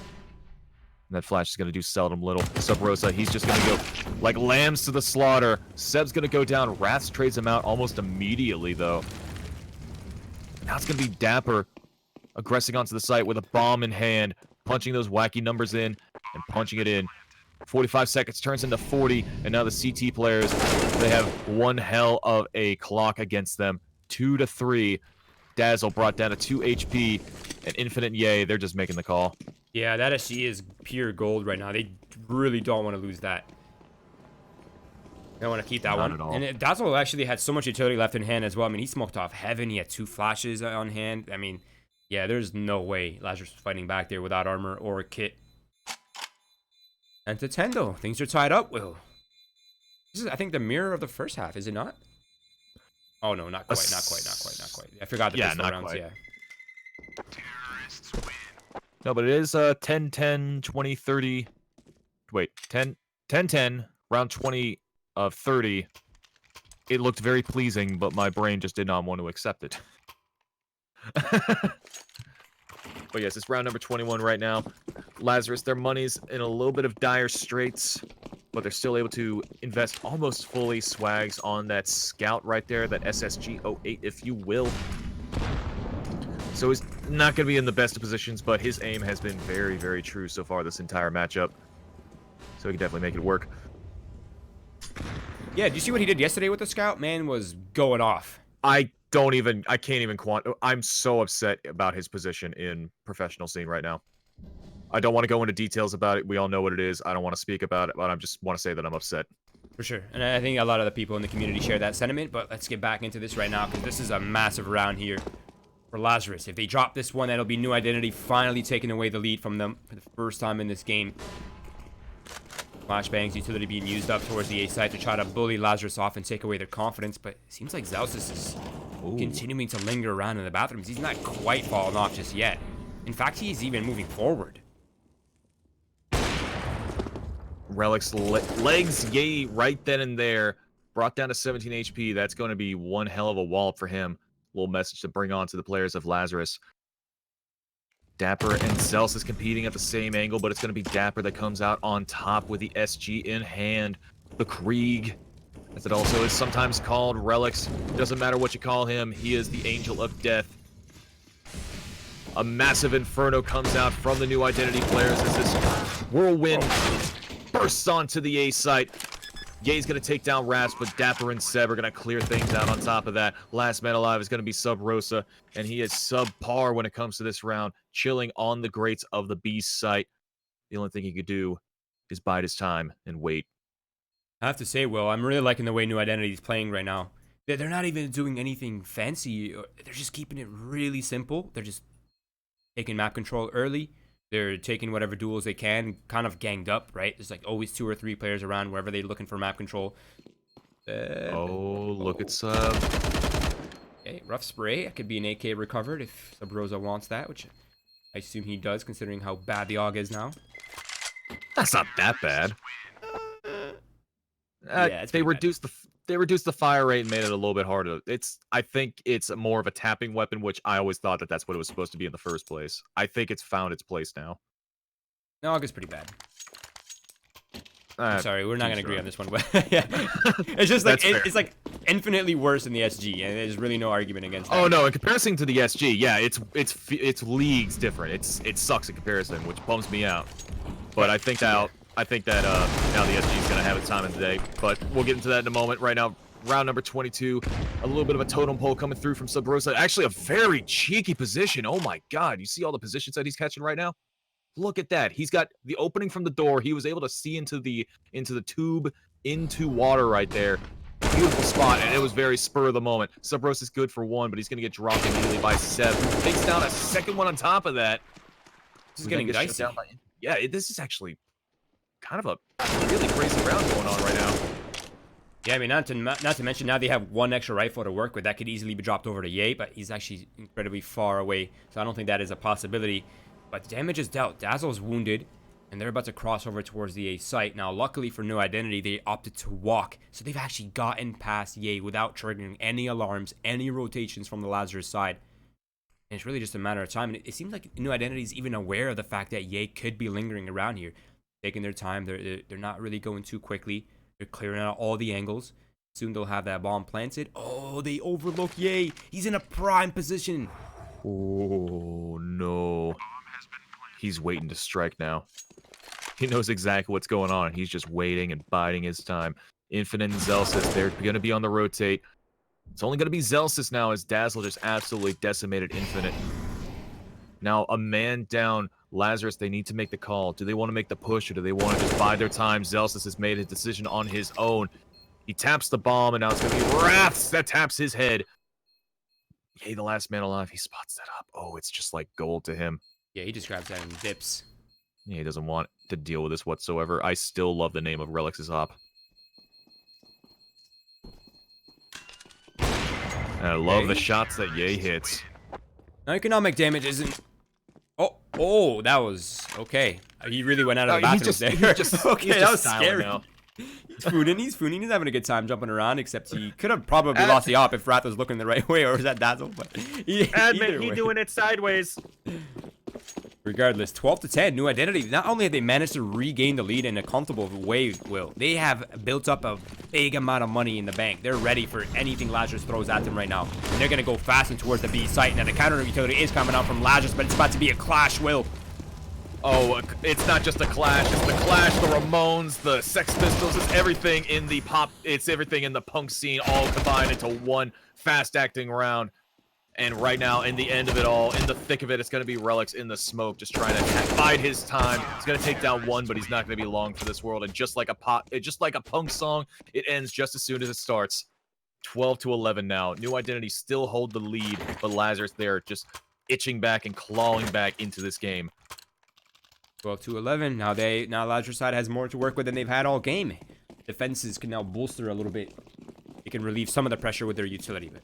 that flash is gonna do seldom little. Subrosa, he's just gonna go like lambs to the slaughter. Seb's gonna go down. Wrath trades him out almost immediately though. Now it's gonna be Dapper aggressing onto the site with a bomb in hand, punching those wacky numbers in and punching it in. 45 seconds turns into 40, and now the CT players, they have one hell of a clock against them. 2-3. Dazzle brought down to 2 HP, and Infinite Yay, they're just making the call. Yeah, that SG is pure gold right now. They really don't want to lose that. They want to keep that one. And Dazzle actually had so much utility left in hand as well. I mean, he smoked off Heaven. He had 2 flashes on hand. I mean, yeah, there's no way Lazarus was fighting back there without armor or a kit. And to 10 though, things are tied up, Will. This is, I think, the mirror of the first half, is it not? Oh no, not quite. I forgot the pistol rounds, quite. Yeah. No, but it is 10-10, 20-30. wait, 10, round 20 of 30. It looked very pleasing, but my brain just did not want to accept it. But yes, it's round number 21 right now. Lazarus, their money's in a little bit of dire straits, but they're still able to invest almost fully swags on that scout right there, that SSG-08, if you will. So he's not going to be in the best of positions, but his aim has been very, very true so far this entire matchup. So he can definitely make it work. Yeah, did you see what he did yesterday with the scout? Man was going off. I can't even I'm so upset about his position in professional scene right now. I don't want to go into details about it. We all know what it is. I don't want to speak about it, but I just want to say that I'm upset. For sure. And I think a lot of the people in the community share that sentiment, but let's get back into this right now, because this is a massive round here for Lazarus. If they drop this one, that'll be New Identity finally taking away the lead from them for the first time in this game. Flashbang's utility being used up towards the A side to try to bully Lazarus off and take away their confidence, but it seems like Zelsis is continuing to linger around in the bathrooms. He's not quite fallen off just yet. In fact, he's even moving forward. Relic's legs, yay, right then and there. Brought down to 17 HP. That's going to be one hell of a wallop for him. Little message to bring on to the players of Lazarus. Dapper and Zelsis competing at the same angle, but it's going to be Dapper that comes out on top with the SG in hand. The Krieg, as it also is sometimes called. Relics, doesn't matter what you call him, he is the Angel of Death. A massive inferno comes out from the New Identity players as this whirlwind bursts onto the A site. Ye's going to take down Raps, but Dapper and Seb are going to clear things out on top of that. Last man alive is going to be Sub Rosa, and he is subpar when it comes to this round, chilling on the grates of the B site. The only thing he could do is bide his time and wait. I have to say, Will, I'm really liking the way New Identity is playing right now. They're not even doing anything fancy. They're just keeping it really simple. They're just taking map control early. They're taking whatever duels they can, kind of ganged up, right? There's like always 2 or 3 players around wherever they're looking for map control. Look at Sub. Okay, rough spray. It could be an AK recovered if Sub Rosa wants that, which I assume he does, considering how bad the AUG is now. That's not that bad. Yeah, they reduced the fire rate and made it a little bit harder. I think it's more of a tapping weapon, which I always thought that that's what it was supposed to be in the first place. I think it's found its place now. The AUG is pretty bad. I'm sorry, we're not gonna agree on this one, but yeah, it's just like it's like infinitely worse than the SG, and there's really no argument against that. Oh no, in comparison to the SG, yeah, it's leagues different. It sucks in comparison, which bums me out. But I think that now the SG is gonna have its time of the day. But we'll get into that in a moment. Right now, round number 22, a little bit of a totem pole coming through from Sub Rosa. Actually, a very cheeky position. Oh my God, you see all the positions that he's catching right now? Look at that. He's got the opening from the door. He was able to see into the tube, into water right there. Beautiful spot, and it was very spur of the moment. Sub Rosa is good for 1, but he's going to get dropped immediately by Seb. Takes down a second one on top of that. This is getting dicey. Yeah, this is actually kind of a really crazy round going on right now. Yeah, I mean, not to mention now they have 1 extra rifle to work with. That could easily be dropped over to Ye, but he's actually incredibly far away, so I don't think that is a possibility. But damage is dealt. Dazzle's wounded, and they're about to cross over towards the A site. Now, luckily for New Identity, they opted to walk, so they've actually gotten past Ye without triggering any alarms, any rotations from the Lazarus side. And it's really just a matter of time. And it seems like New Identity is even aware of the fact that Ye could be lingering around here, taking their time. They're not really going too quickly. They're clearing out all the angles. Soon they'll have that bomb planted. Oh, they overlook Ye. He's in a prime position. Oh no. He's waiting to strike now. He knows exactly what's going on. He's just waiting and biding his time. Infinite and Zelsis, they're going to be on the rotate. It's only going to be Zelsis now as Dazzle just absolutely decimated Infinite. Now, a man down. Lazarus, they need to make the call. Do they want to make the push, or do they want to just bide their time? Zelsis has made a decision on his own. He taps the bomb, and now it's going to be Wraths that taps his head. Yay, the last man alive. He spots that up. Oh, it's just like gold to him. Yeah, he just grabs that and dips. Yeah, he doesn't want to deal with this whatsoever. I still love the name of Relix's op. And I love the shots that Ye hits. Now, economic damage isn't... Oh, Oh, that was okay. He really went out of the bathroom there. Okay, that was scary. Now. He's fooning. He's having a good time jumping around. Except he could have probably lost the op if Wrath was looking the right way, or was that Dazzle? But Admit he doing it sideways. Regardless, 12-10, New Identity. Not only have they managed to regain the lead in a comfortable way, they have built up a big amount of money in the bank. They're ready for anything Lazarus throws at them right now. And they're going to go fast and towards the B site. Now, the counter utility is coming out from Lazarus, but it's about to be a clash, Will. Oh, it's not just a clash. It's the Clash, the Ramones, the Sex Pistols. It's everything in the pop. It's everything in the punk scene all combined into one fast-acting round. And right now, in the end of it all, in the thick of it, it's going to be Relics in the smoke, just trying to bide his time. He's going to take down one, but he's not going to be long for this world. And just like a punk song, it ends just as soon as it starts. 12-11 now. New Identity still hold the lead, but Lazarus there just itching back and clawing back into this game. 12-11. Now Lazarus side has more to work with than they've had all game. Defenses can now bolster a little bit. They can relieve some of the pressure with their utility, but.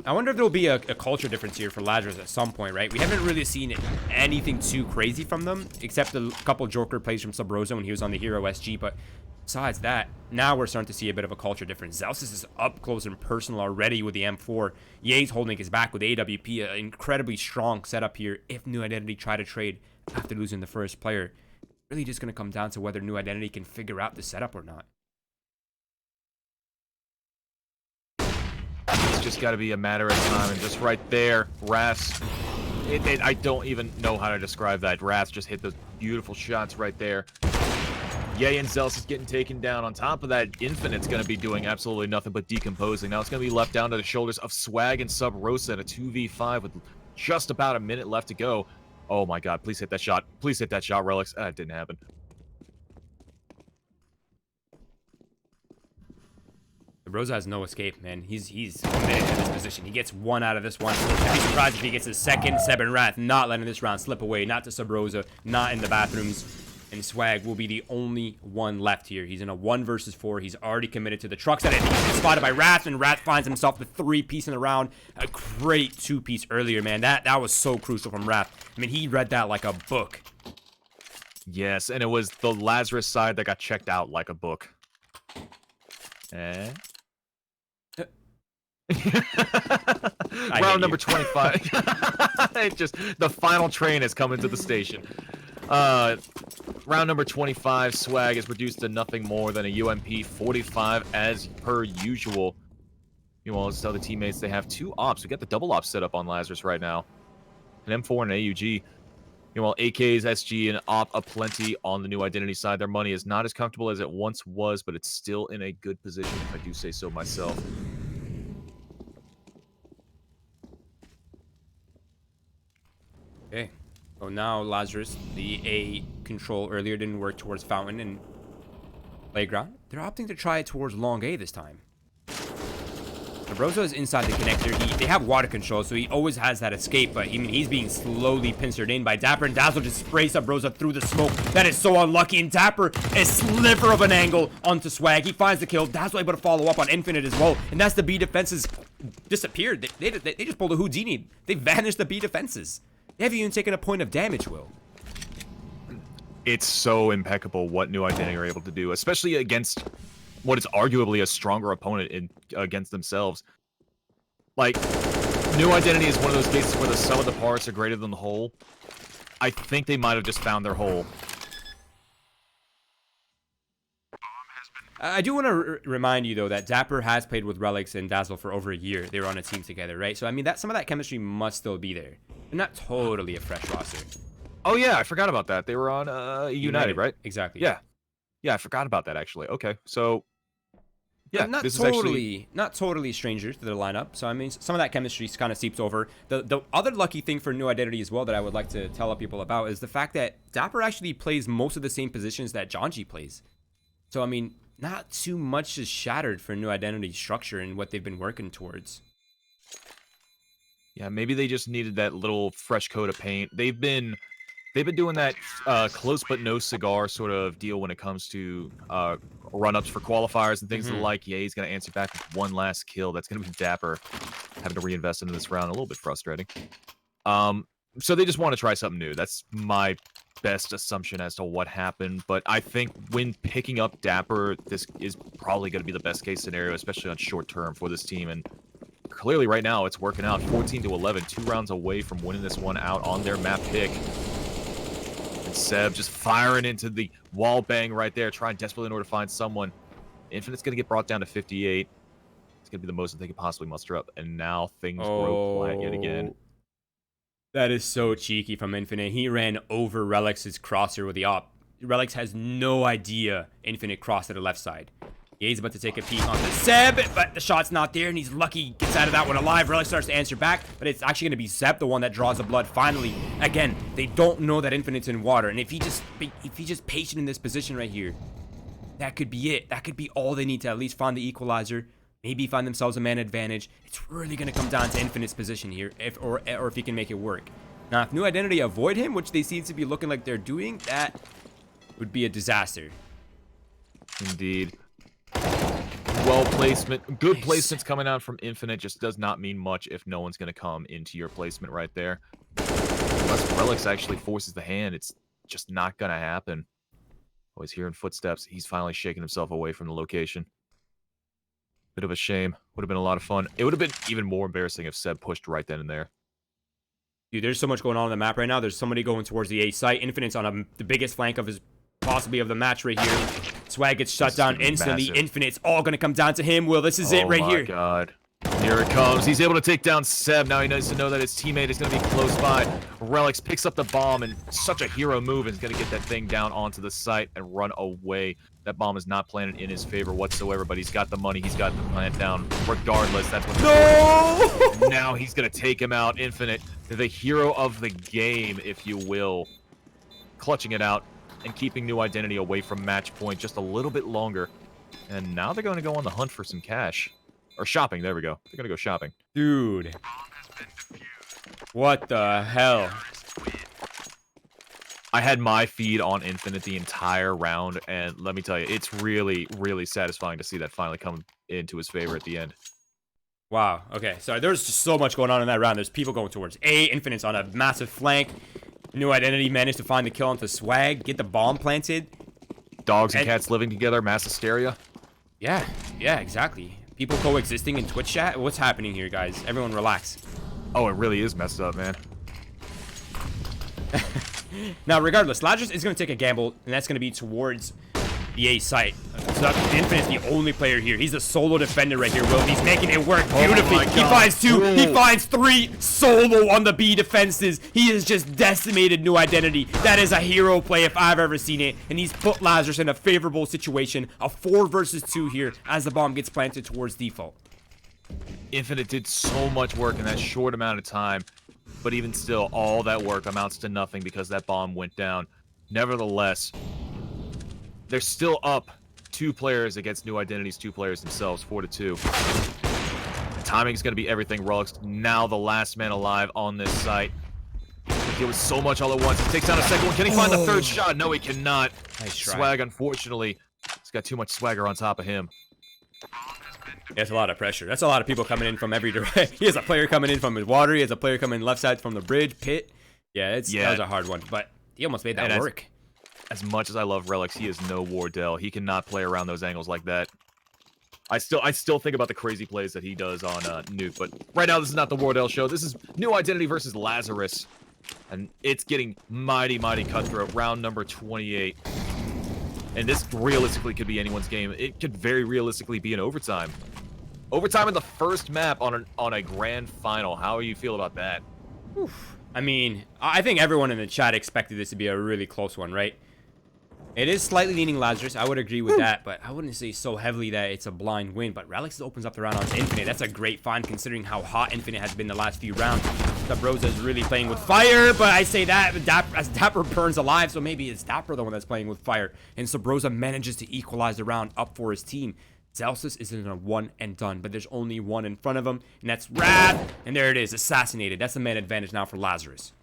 I wonder if there'll be a culture difference here for Lazarus at some point, right? We haven't really seen anything too crazy from them, except a couple Joker plays from Sub Rosa when he was on the Hero SG, but besides that, now we're starting to see a bit of a culture difference. Zelsis is up close and personal already with the M4. Ye's holding his back with AWP, an incredibly strong setup here if New Identity try to trade after losing the first player. Really just going to come down to whether New Identity can figure out the setup or not. Just got to be a matter of time, and just right there, Ras. I don't even know how to describe that. Ras just hit those beautiful shots right there. Ye and Zealous is getting taken down. On top of that, Infinite's going to be doing absolutely nothing but decomposing. Now it's going to be left down to the shoulders of Swag and Sub Rosa at a 2v5 with just about a minute left to go. Oh my god, please hit that shot. Please hit that shot, Relics. It didn't happen. Rosa has no escape, man. He's committed to this position. He gets one out of this one. I'd be surprised if he gets his second. Seb and Wrath not letting this round slip away. Not to Sub Rosa, not in the bathrooms. And Swag will be the only one left here. He's in a 1 versus 4. He's already committed to the trucks. And he's spotted by Wrath, and Wrath finds himself the 3-piece in the round. A great 2-piece earlier, man. That was so crucial from Wrath. I mean, he read that like a book. Yes, and it was the Lazarus side that got checked out like a book. Round number 25. It just the final train has come into the station. Round number 25, Swag is reduced to nothing more than a UMP 45 as per usual. Meanwhile, let's tell the teammates they have 2 ops. We got the double ops set up on Lazarus right now. An M4 and an AUG. Meanwhile, AKs, SG, and op aplenty on the New Identity side. Their money is not as comfortable as it once was, but it's still in a good position, if I do say so myself. Okay. So now Lazarus, the A control earlier didn't work towards Fountain and Playground. They're opting to try it towards Long A this time. Rosa is inside the connector. They have water control, so he always has that escape, but he's being slowly pincered in by Dapper, and Dazzle just sprays up Rosa through the smoke. That is so unlucky, and Dapper, a sliver of an angle onto Swag. He finds the kill. Dazzle able to follow up on Infinite as well, and that's the B defenses disappeared. They just pulled a Houdini. They vanished the B defenses. They haven't even taken a point of damage, Will. It's so impeccable what New Identity are able to do, especially against what is arguably a stronger opponent against themselves. Like, New Identity is one of those cases where the sum of the parts are greater than the whole. I think they might have just found their whole. I do want to remind you, though, that Dapper has played with Relics and Dazzle for over a year. They were on a team together, right? So, I mean, some of that chemistry must still be there. They're not totally a fresh roster. Oh, yeah, I forgot about that. They were on United, right? Exactly. Yeah. Yeah, I forgot about that, actually. Okay, so... Yeah, not totally strangers to the lineup. So, I mean, some of that chemistry kind of seeps over. The other lucky thing for New Identity as well that I would like to tell people about is the fact that Dapper actually plays most of the same positions that Janji plays. So, I mean, not too much is shattered for New Identity's structure and what they've been working towards. Yeah, maybe they just needed that little fresh coat of paint. They've been doing that close but no cigar sort of deal when it comes to run-ups for qualifiers and things like. Yeah, he's going to answer back with one last kill. That's going to be Dapper having to reinvest into this round. A little bit frustrating. So they just want to try something new. That's my best assumption as to what happened. But I think when picking up Dapper, this is probably going to be the best case scenario, especially on short term for this team. And clearly right now it's working out. 14-11, 2 rounds away from winning this one out on their map pick. And Seb just firing into the wall bang right there, trying desperately in order to find someone. Infinite's going to get brought down to 58. It's going to be the most that they could possibly muster up. And now things grow quiet yet again. That is so cheeky from Infinite. He ran over Relix's crosser with the op. Relix has no idea Infinite crossed to the left side. He's about to take a peek onto Seb, but the shot's not there, and he's lucky he gets out of that one alive. Relix starts to answer back, but it's actually going to be Seb, the one that draws the blood finally. Again, they don't know that Infinite's in water, and if he just patient in this position right here, that could be it. That could be all they need to at least find the equalizer. Maybe find themselves a man advantage. It's really going to come down to Infinite's position here, or if he can make it work. Now, if New Identity avoid him, which they seem to be looking like they're doing, that would be a disaster. Indeed. Well placement. Good placements coming out from Infinite just does not mean much if no one's going to come into your placement right there. Unless Relix actually forces the hand, it's just not going to happen. Oh, he's hearing footsteps. He's finally shaking himself away from the location. Bit of a shame. Would have been a lot of fun. It would have been even more embarrassing if Seb pushed right then and there. Dude, there's so much going on the map right now. There's somebody going towards the A site. Infinite's on the biggest flank of his, possibly of the match right here. Swag gets shut down instantly. Massive. Infinite's all going to come down to him. Will, this is it right here. Oh my god. Here it comes. He's able to take down Seb. Now he needs to know that his teammate is going to be close by. Relix picks up the bomb, and such a hero move, and is going to get that thing down onto the site and run away. That bomb is not planted in his favor whatsoever, but he's got the money. He's got the plant down. Regardless, that's what. No! Now he's going to take him out. Infinite, the hero of the game, if you will, clutching it out and keeping New Identity away from match point just a little bit longer. And now they're going to go on the hunt for some cash. Or shopping, there we go. They're gonna go shopping. Dude. What the hell? I had my feed on Infinite the entire round, and let me tell you, it's really, really satisfying to see that finally come into his favor at the end. Wow, okay. Sorry, there's just so much going on in that round. There's people going towards A. Infinite's on a massive flank. New Identity managed to find the kill onto Swag, get the bomb planted. Dogs and cats living together, mass hysteria. Yeah, exactly. People coexisting in Twitch chat? What's happening here, guys? Everyone relax. Oh, it really is messed up, man. Now, regardless, Lazarus is going to take a gamble, and that's going to be towards the A site. So Infinite's the only player here. He's a solo defender right here, Will. He's making it work beautifully. He finds 2. He finds 3 solo on the B defenses. He has just decimated New Identity. That is a hero play if I've ever seen it. And he's put Lazarus in a favorable situation. A 4 versus 2 here as the bomb gets planted towards default. Infinite did so much work in that short amount of time. But even still, all that work amounts to nothing because that bomb went down. Nevertheless, they're still up 2 players against New Identity's 2 players themselves, 4-2. The timing is going to be everything. Relix now the last man alive on this site. It was so much all at once. He takes down a second one. Can he find the third shot? No, he cannot. Nice try. Swag, unfortunately, he's got too much swagger on top of him. That's a lot of pressure. That's a lot of people coming in from every direction. He has a player coming in from his water. He has a player coming left side from the bridge, pit. Yeah, that was a hard one, but he almost made that work. As much as I love Relix, he is no Wardell. He cannot play around those angles like that. I still think about the crazy plays that he does on Nuke, but right now this is not the Wardell show. This is New Identity versus Lazarus, and it's getting mighty, mighty cutthroat. Round number 28. And this realistically could be anyone's game. It could very realistically be an overtime. Overtime in the first map on a grand final. How do you feel about that? Oof. I mean, I think everyone in the chat expected this to be a really close one, right? It is slightly leaning Lazarus. I would agree with that, but I wouldn't say so heavily that it's a blind win. But Relix opens up the round onto Infinite. That's a great find considering how hot Infinite has been the last few rounds. Sabrosa is really playing with fire, but I say that as Dapper burns alive, so maybe it's Dapper the one that's playing with fire. And Sabrosa manages to equalize the round up for his team. Celsius is in a 1 and done, but there's only 1 in front of him, and that's Wrath. And there it is, assassinated. That's the man advantage now for Lazarus.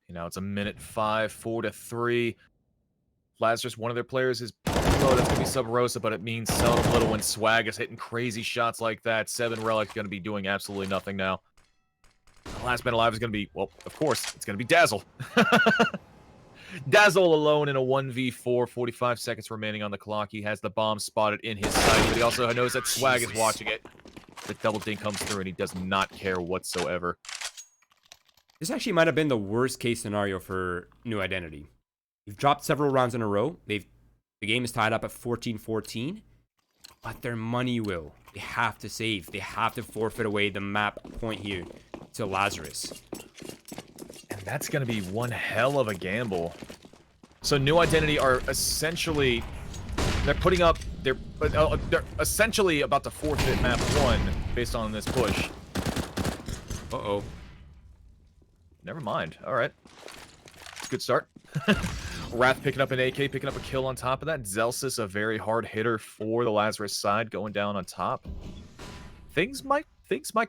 You know, it's a minute 5, 4-3. Lazarus, one of their players is low. That's going to be Sub Rosa, but it means seldom little when Swag is hitting crazy shots like that. 7 Relic going to be doing absolutely nothing now. The last man alive is going to be, well, of course, it's going to be Dazzle. Dazzle alone in a 1v4, 45 seconds remaining on the clock. He has the bomb spotted in his sight, but he also knows that Swag is watching it. The double dink comes through, and he does not care whatsoever. This actually might have been the worst case scenario for New Identity. They've dropped several rounds in a row. The game is tied up at 14-14, but their money will. They have to save. They have to forfeit away the map point here to Lazarus. And that's going to be one hell of a gamble. So New Identity are essentially, they're essentially about to forfeit map 1 based on this push. Uh-oh. Never mind. All right. Good start. Wrath picking up an AK, picking up a kill on top of that. Zelsis, a very hard hitter for the Lazarus side, going down on top. Things might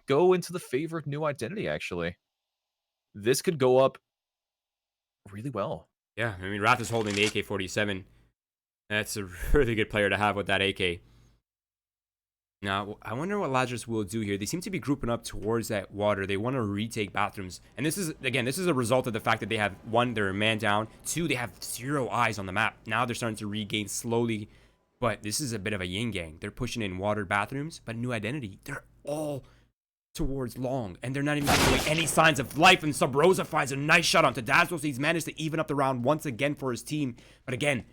go into the favor of New Identity, actually. This could go up really well. Yeah, I mean, Wrath is holding the AK-47. That's a really good player to have with that AK. Now, I wonder what Lazarus will do here. They seem to be grouping up towards that water. They want to retake bathrooms. And this is, again, this is a result of the fact that they have, 1, they're a man down. 2, they have 0 eyes on the map. Now they're starting to regain slowly. But this is a bit of a yin gang. They're pushing in water bathrooms. But New Identity, they're all towards long. And they're not even showing any signs of life. And Sub Rosa finds a nice shot onto Dazzles. He's managed to even up the round once again for his team. But again,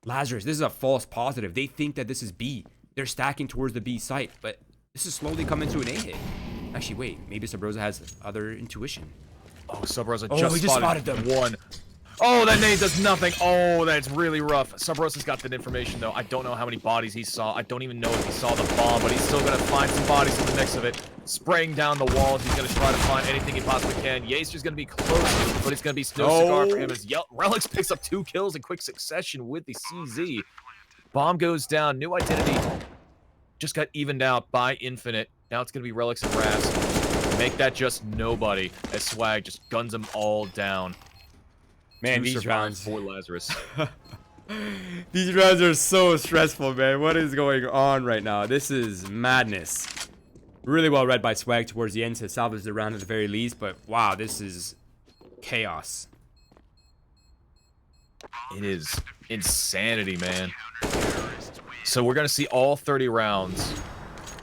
Lazarus, this is a false positive. They think that this is B. They're stacking towards the B site, but this is slowly coming to an A hit. Actually, wait, maybe Sub Rosa has other intuition. Oh, Sub Rosa just spotted them. 1. Oh, that nade does nothing. Oh, that's really rough. Sub Rosa's got that information, though. I don't know how many bodies he saw. I don't even know if he saw the bomb, but he's still going to find some bodies in the mix of it. Spraying down the walls. He's going to try to find anything he possibly can. Yacer's going to be close, but it's going to be no cigar for him as Relics picks up 2 kills in quick succession with the CZ. Bomb goes down. New Identity just got evened out by Infinite. Now it's going to be Relics and Ras. Make that just nobody as Swag just guns them all down. Man, these rounds for Lazarus. These rounds are so stressful, man. What is going on right now? This is madness. Really well read by Swag towards the end to salvage the round at the very least, but wow, this is chaos. It is insanity, man. So we're gonna see all 30 rounds.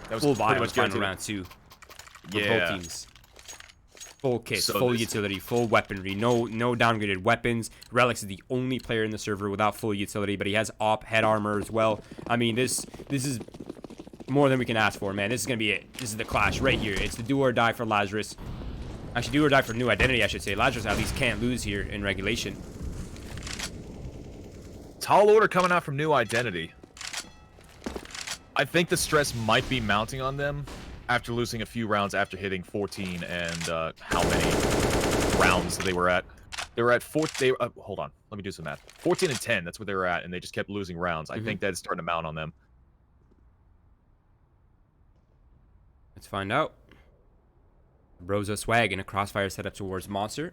That was full pretty much final round 2. Yeah. Both teams. Full kits, so full utility, full weaponry, no downgraded weapons. Relics is the only player in the server without full utility, but he has op head armor as well. I mean, this is more than we can ask for, man. This is gonna be it. This is the clash right here. It's the do or die for Lazarus. Actually, do or die for New Identity, I should say. Lazarus at least can't lose here in regulation. Tall order coming out from New Identity. I think the stress might be mounting on them after losing a few rounds after hitting 14 and how many rounds they were at. They were at hold on, let me do some math. 14 and 10, that's what they were at, and they just kept losing rounds. I think that's starting to mount on them. Let's find out. Rosa Swag in a crossfire setup towards Monster.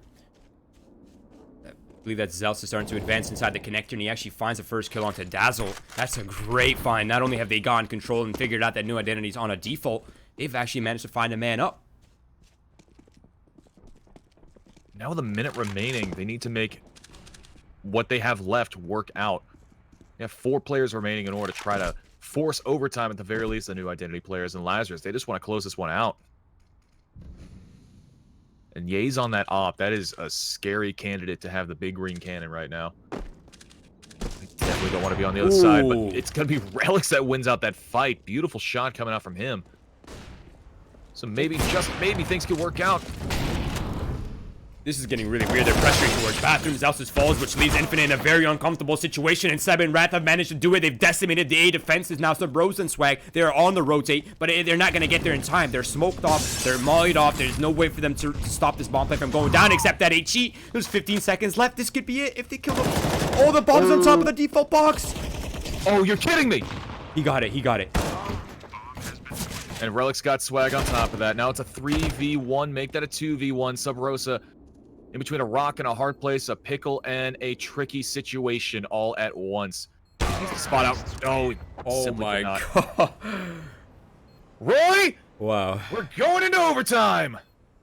I believe that Zelsa is starting to advance inside the connector, and he actually finds the first kill onto Dazzle. That's a great find. Not only have they gotten control and figured out that New Identity's on a default, they've actually managed to find a man up. Now with a minute remaining, they need to make what they have left work out. They have 4 players remaining in order to try to force overtime at the very least the New Identity players, and Lazarus, they just want to close this one out. And Ye's on that op. That is a scary candidate to have the big green cannon right now. I definitely don't want to be on the other side, but it's going to be Relics that wins out that fight. Beautiful shot coming out from him. So maybe, just maybe, things could work out. This is getting really weird. They're pressuring towards bathrooms. Zelsis falls, which leaves Infinite in a very uncomfortable situation. And Seb and Wrath have managed to do it. They've decimated the A defenses. Now Sub Rosa and Swag, they're on the rotate, but they're not going to get there in time. They're smoked off. They're mollied off. There's no way for them to stop this bomb play from going down, except that 8 cheat. There's 15 seconds left. This could be it if they kill them. Oh, the bomb's on top of the default box. Oh, you're kidding me. He got it. He got it. And Relic's got Swag on top of that. Now it's a 3v1. Make that a 2v1. Sub Rosa in between a rock and a hard place, a pickle, and a tricky situation all at once. Needs to spot out. Oh my god. Roy! Wow. We're going into overtime!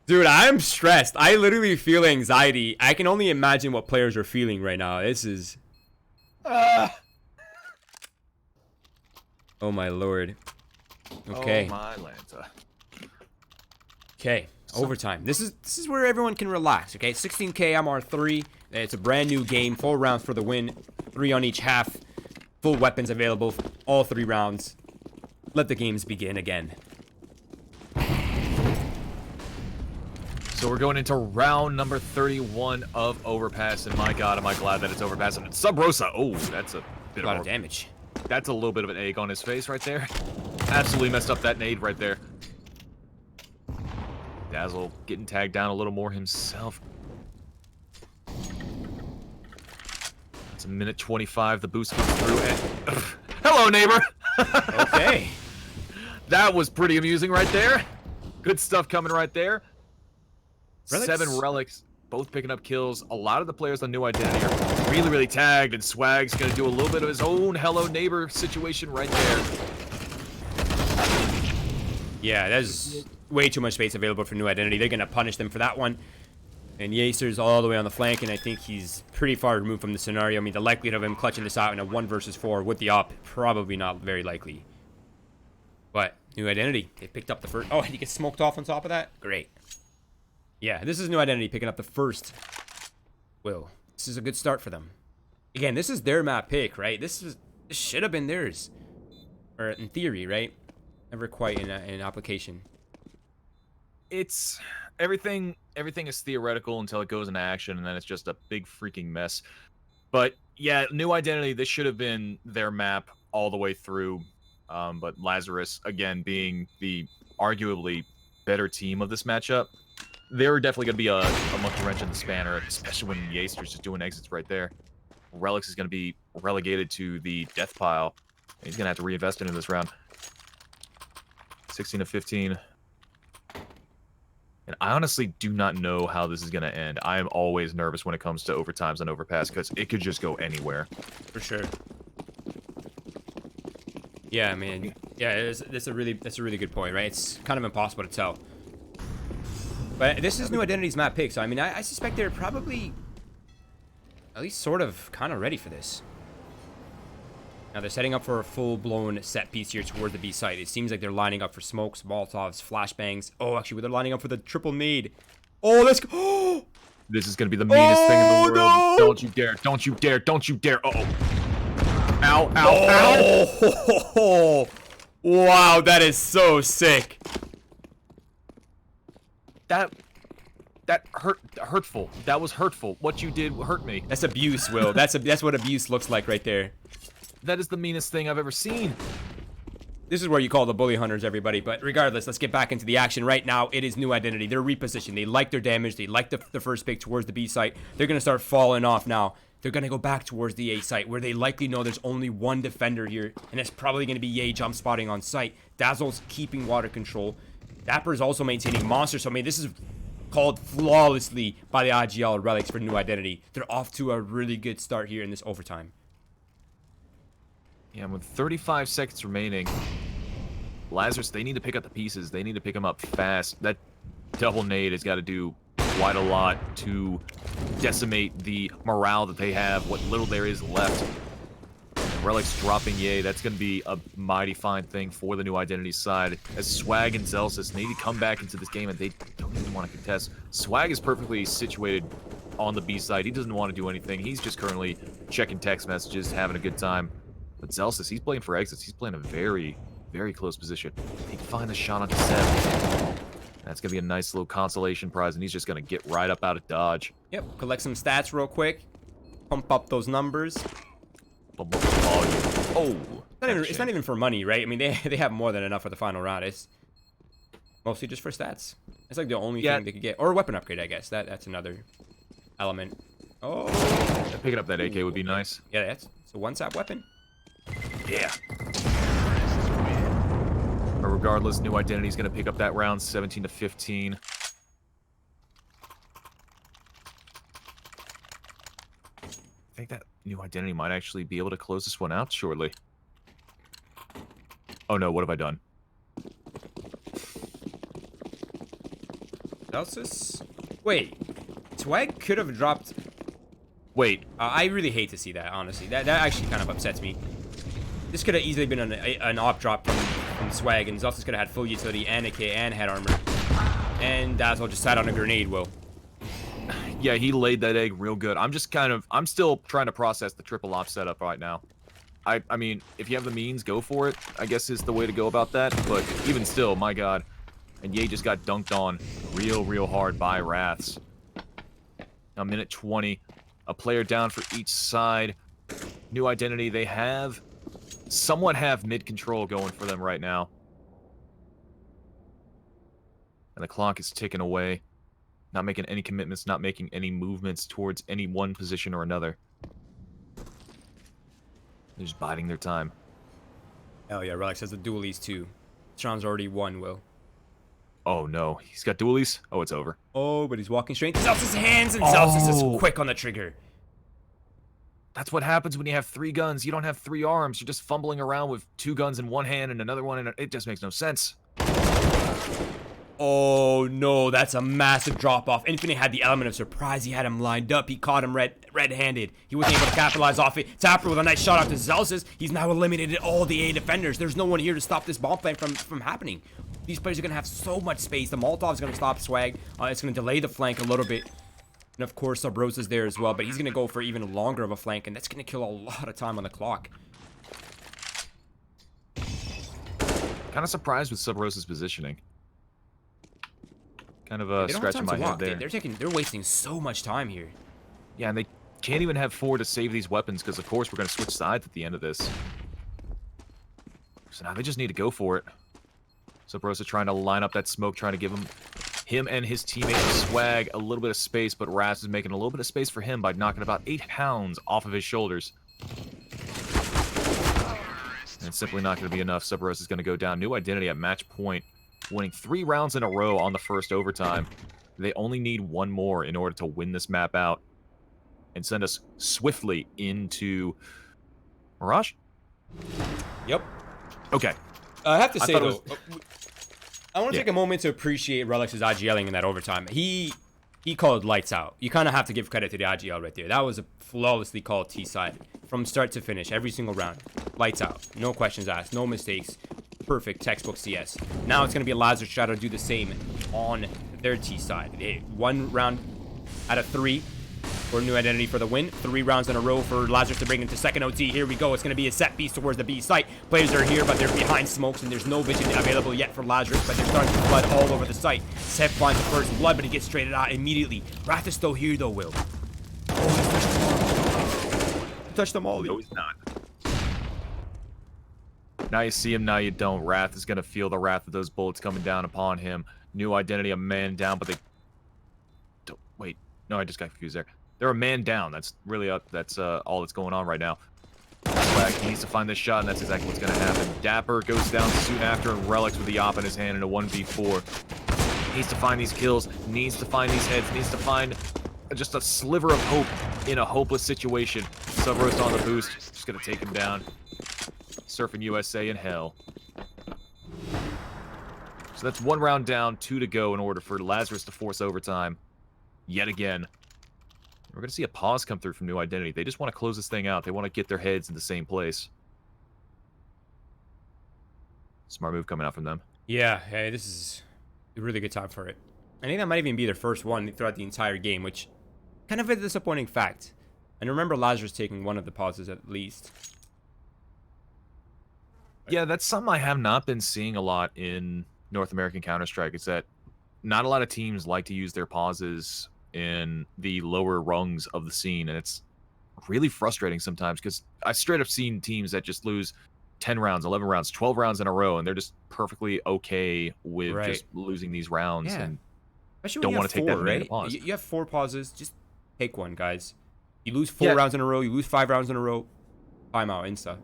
Dude, I'm stressed. I literally feel anxiety. I can only imagine what players are feeling right now. This is... Oh my lord. Okay. Oh my Lanta. Okay. Overtime. This is where everyone can relax, okay? 16k MR3. It's a brand new game. 4 rounds for the win. 3 on each half. Full weapons available all 3 rounds. Let the games begin again. So we're going into round number 31 of Overpass, and my god, am I glad that it's Overpass. And it's Sub Rosa. Oh, that's a bit A lot of damage. That's a little bit of an egg on his face right there. Absolutely messed up that nade right there. Dazzle getting tagged down a little more himself. It's a minute 25. The boost comes through, and hello, neighbor. Okay. That was pretty amusing right there. Good stuff coming right there. Relics? 7 relics, both picking up kills. A lot of the players on New Identity are really, really tagged, and Swag's going to do a little bit of his own hello neighbor situation right there. Yeah, there's way too much space available for New Identity. They're going to punish them for that one. And Yacer's all the way on the flank, and I think he's pretty far removed from the scenario. I mean, the likelihood of him clutching this out in a 1 versus 4 with the op, probably not very likely. But New Identity, they picked up the first... Oh, he gets smoked off on top of that? Great. Yeah, this is New Identity picking up the first will. This is a good start for them. Again, this is their map pick, right? This should have been theirs. Or in theory, right? Never quite in application. It's... Everything is theoretical until it goes into action, and then it's just a big freaking mess. But, yeah, New Identity, this should have been their map all the way through. But Lazarus, again, being the arguably better team of this matchup, they're definitely going to be a monkey wrench in the spanner, especially when Yaster's just doing exits right there. Relics is going to be relegated to the death pile. He's going to have to reinvest into this round. 16 to 15. And I honestly do not know how this is going to end. I am always nervous when it comes to overtimes on Overpass because it could just go anywhere. For sure. Yeah, I mean, yeah, that's a really good point, right? It's kind of impossible to tell. But this is New Identity's map pick, so I mean, I suspect they're probably at least sort of kind of ready for this. Now they're setting up for a full-blown set piece here toward the B site. It seems like they're lining up for smokes, Molotovs, flashbangs. Oh, actually, they're lining up for the triple nade. Oh, let's go. Oh! This is going to be the meanest thing in the world. No! Don't you dare. Don't you dare. Don't you dare. Uh-oh. Ow, ow, ow. Wow, that is so sick. That hurtful. That was hurtful. What you did hurt me. That's abuse, Will. That's what abuse looks like right there. That is the meanest thing I've ever seen. This is where you call the bully hunters, everybody. But regardless, let's get back into the action. Right now, it is New Identity. They're repositioned. They like their damage. They like the first pick towards the B site. They're going to start falling off now. They're going to go back towards the A site, where they likely know there's only one defender here, and it's probably going to be Ye jump spotting on site. Dazzle's keeping water control. Dapper's also maintaining monster. So, I mean, this is called flawlessly by the IGL Relics for New Identity. They're off to a really good start here in this overtime. Yeah, with 35 seconds remaining, Lazarus, they need to pick up the pieces. They need to pick them up fast. That double nade has got to do quite a lot to decimate the morale that they have, what little there is left. Relics dropping Ye, that's going to be a mighty fine thing for the New Identity side, as Swag and Zelsis need to come back into this game, and they don't even want to contest. Swag is perfectly situated on the B side. He doesn't want to do anything. He's just currently checking text messages, having a good time. But Zelsis, he's playing for exits. He's playing a very, very close position. He can find the shot onto 7. That's going to be a nice little consolation prize, and he's just going to get right up out of dodge. Yep, collect some stats real quick. Pump up those numbers. Oh, it's not even for money, right? I mean, they have more than enough for the final round. It's mostly just for stats. It's like the only thing they could get. Or a weapon upgrade, I guess. That's another element. Oh. Picking up that AK would be nice. Yeah, it's a one-tap weapon. Yeah. But regardless, New Identity is going to pick up that round, 17 to 15. I think that New Identity might actually be able to close this one out shortly. Oh no, what have I done? Lazarus? Wait. Swag could have dropped... Wait. I really hate to see that, honestly. That actually kind of upsets me. This could have easily been an op drop from Swag, and Zelsus could have had full utility and AK and head armor. And Dazzle just sat on a grenade, Will. Yeah, he laid that egg real good. I'm still trying to process the triple op setup right now. I mean, if you have the means, go for it, I guess is the way to go about that. But even still, my god. And Ye just got dunked on real hard by Wraths. Now, minute 20. A player down for each side. New identity. They somewhat have mid-control going for them right now. And the clock is ticking away. Not making any commitments, not making any movements towards any one position or another. They're just biding their time. Hell yeah, Relics has the dualies too. This round's already won, Will. Oh no, he's got dualies? Oh, it's over. Oh, but he's walking straight into Zelsus' hands, and Zelsus is quick on the trigger. That's what happens when you have 3 guns. You don't have 3 arms. You're just fumbling around with 2 guns in one hand and another one, and it just makes no sense. Oh no, that's a massive drop off. Infinite had the element of surprise. He had him lined up. He caught him red-handed. He wasn't able to capitalize off it. Tapper with a nice shot out to Zelsus. He's now eliminated all the A defenders. There's no one here to stop this bomb plant from happening. These players are going to have so much space. The Molotov's going to stop Swag. It's going to delay the flank a little bit. And of course, Subros is there as well, but he's going to go for even longer of a flank, and that's going to kill a lot of time on the clock. Kind of surprised with Subros' positioning. Kind of scratching my head there. They're wasting so much time here. Yeah, and they can't even have 4 to save these weapons because, of course, we're going to switch sides at the end of this. So now they just need to go for it. Subrosa trying to line up that smoke, trying to give him and his teammate Swag a little bit of space, but Raz is making a little bit of space for him by knocking about 8 pounds off of his shoulders. And it's simply not going to be enough. Subrosa is going to go down. New identity at match point. Winning 3 rounds in a row on the first overtime. They only need 1 more in order to win this map out and send us swiftly into Mirage? Yep. Okay. I have to say, though, I want to take a moment to appreciate Relix's IGLing in that overtime. He called lights out. You kind of have to give credit to the IGL right there. That was a flawlessly called T-side from start to finish, every single round. Lights out. No questions asked. No mistakes. Perfect textbook CS. Now it's going to be a Lazarus try to do the same on their T side. 1 round out of 3 for New Identity for the win. 3 rounds in a row for Lazarus to bring into second OT. Here we go. It's going to be a set piece towards the B site. Players are here, but they're behind smokes, and there's no vision available yet for Lazarus, but they're starting to flood all over the site. Seth finds the first blood, but he gets traded out immediately. Wrath is still here, though, Will. Oh, he touched them all. No, he's not. Now you see him, now you don't. Wrath is going to feel the wrath of those bullets coming down upon him. New identity, a man down, but they... Don't... Wait, no, I just got confused there. They're a man down. That's really that's all that's going on right now. Swag, he needs to find this shot, and that's exactly what's going to happen. Dapper goes down soon after, and Relics with the op in his hand in a 1v4. Needs to find these kills, needs to find these heads, needs to find just a sliver of hope in a hopeless situation. Subroast on the boost, just going to take him down. Surfing USA in hell. So that's 1 round down, 2 to go in order for Lazarus to force overtime. Yet again. We're going to see a pause come through from New Identity. They just want to close this thing out. They want to get their heads in the same place. Smart move coming out from them. Yeah, hey, this is a really good time for it. I think that might even be their first one throughout the entire game, which kind of a disappointing fact. And remember Lazarus taking one of the pauses at least. Yeah, that's something I have not been seeing a lot in North American Counter-Strike, is that not a lot of teams like to use their pauses in the lower rungs of the scene, and it's really frustrating sometimes, because I've straight up seen teams that just lose 10 rounds, 11 rounds, 12 rounds in a row, and they're just perfectly okay with just losing these rounds, and especially don't want to take that many pause. You have 4 pauses, just take one, guys. You lose 4 rounds in a row, you lose 5 rounds in a row, timeout, insta.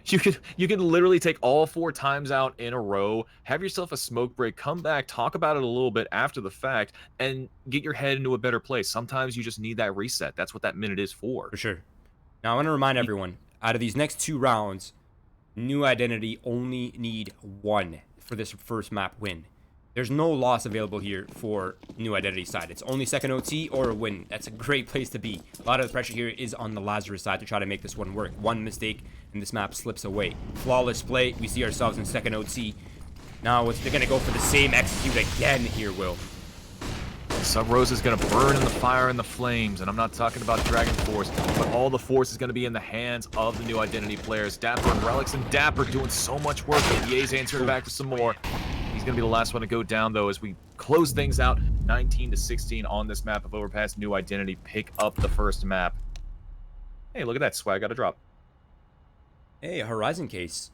You could literally take all 4 times out in a row, have yourself a smoke break, come back, talk about it a little bit after the fact, and get your head into a better place. Sometimes you just need that reset. That's what that minute is for. For sure. Now I want to remind everyone, out of these next 2 rounds, New Identity only need 1 for this first map win. There's no loss available here for New Identity side. It's only second OT or a win. That's a great place to be. A lot of the pressure here is on the Lazarus side to try to make this one work. One mistake and this map slips away. Flawless play. We see ourselves in second OT. Now they're going to go for the same execute again here, Will. Sub Rose is going to burn in the fire and the flames, and I'm not talking about Dragon Force, but all the force is going to be in the hands of the New Identity players. Dapper and Relics, and Dapper doing so much work, but Ye's answering back for some more. He's going to be the last one to go down, though, as we close things out 19-16 on this map of Overpass. New Identity pick up the first map. Hey, look at that swag, got a drop. Hey, a Horizon case.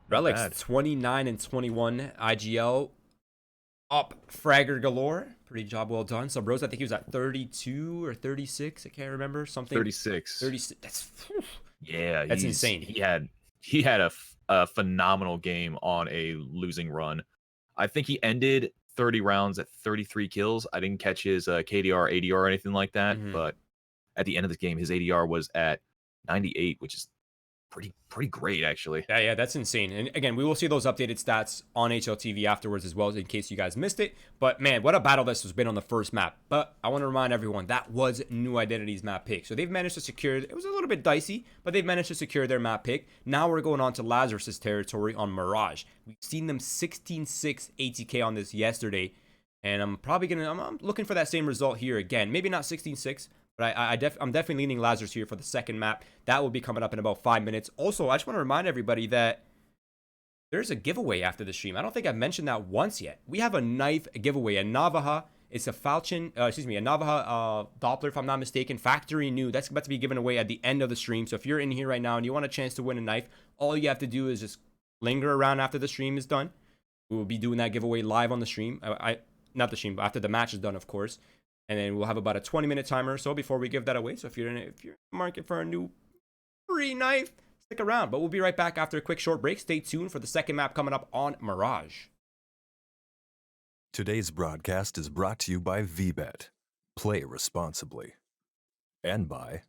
Relics 29 and 21. IGL up fragger galore. Pretty job well done. Sub Rose, I think he was at 32 or 36. I can't remember. Something 36. 36. That's yeah, that's insane. He had a phenomenal game on a losing run. I think he ended 30 rounds at 33 kills. I didn't catch his KDR, ADR, or anything like that, but at the end of the game, his ADR was at 98, which is pretty great, actually. Yeah, that's insane. And again, we will see those updated stats on HLTV afterwards as well, in case you guys missed it. But man, what a battle this has been on the first map. But I want to remind everyone, that was New Identity's map pick. So they've managed to secure, it was a little bit dicey, but they've managed to secure their map pick. Now we're going on to Lazarus' territory on Mirage. We've seen them 16-6 ATK on this yesterday. And I'm looking for that same result here again. Maybe not 16-6. But I'm definitely leaning Lazarus here for the second map. That will be coming up in about 5 minutes. Also, I just want to remind everybody that there's a giveaway after the stream. I don't think I've mentioned that once yet. We have a knife giveaway, a Navaja. It's a a Navaja Doppler, if I'm not mistaken, factory new. That's about to be given away at the end of the stream. So if you're in here right now and you want a chance to win a knife, all you have to do is just linger around after the stream is done. We will be doing that giveaway live on the stream. Not the stream, but after the match is done, of course. And then we'll have about a 20-minute timer or so before we give that away. So if you're in the market for a new free knife, stick around. But we'll be right back after a quick short break. Stay tuned for the second map coming up on Mirage. Today's broadcast is brought to you by VBet. Play responsibly. And by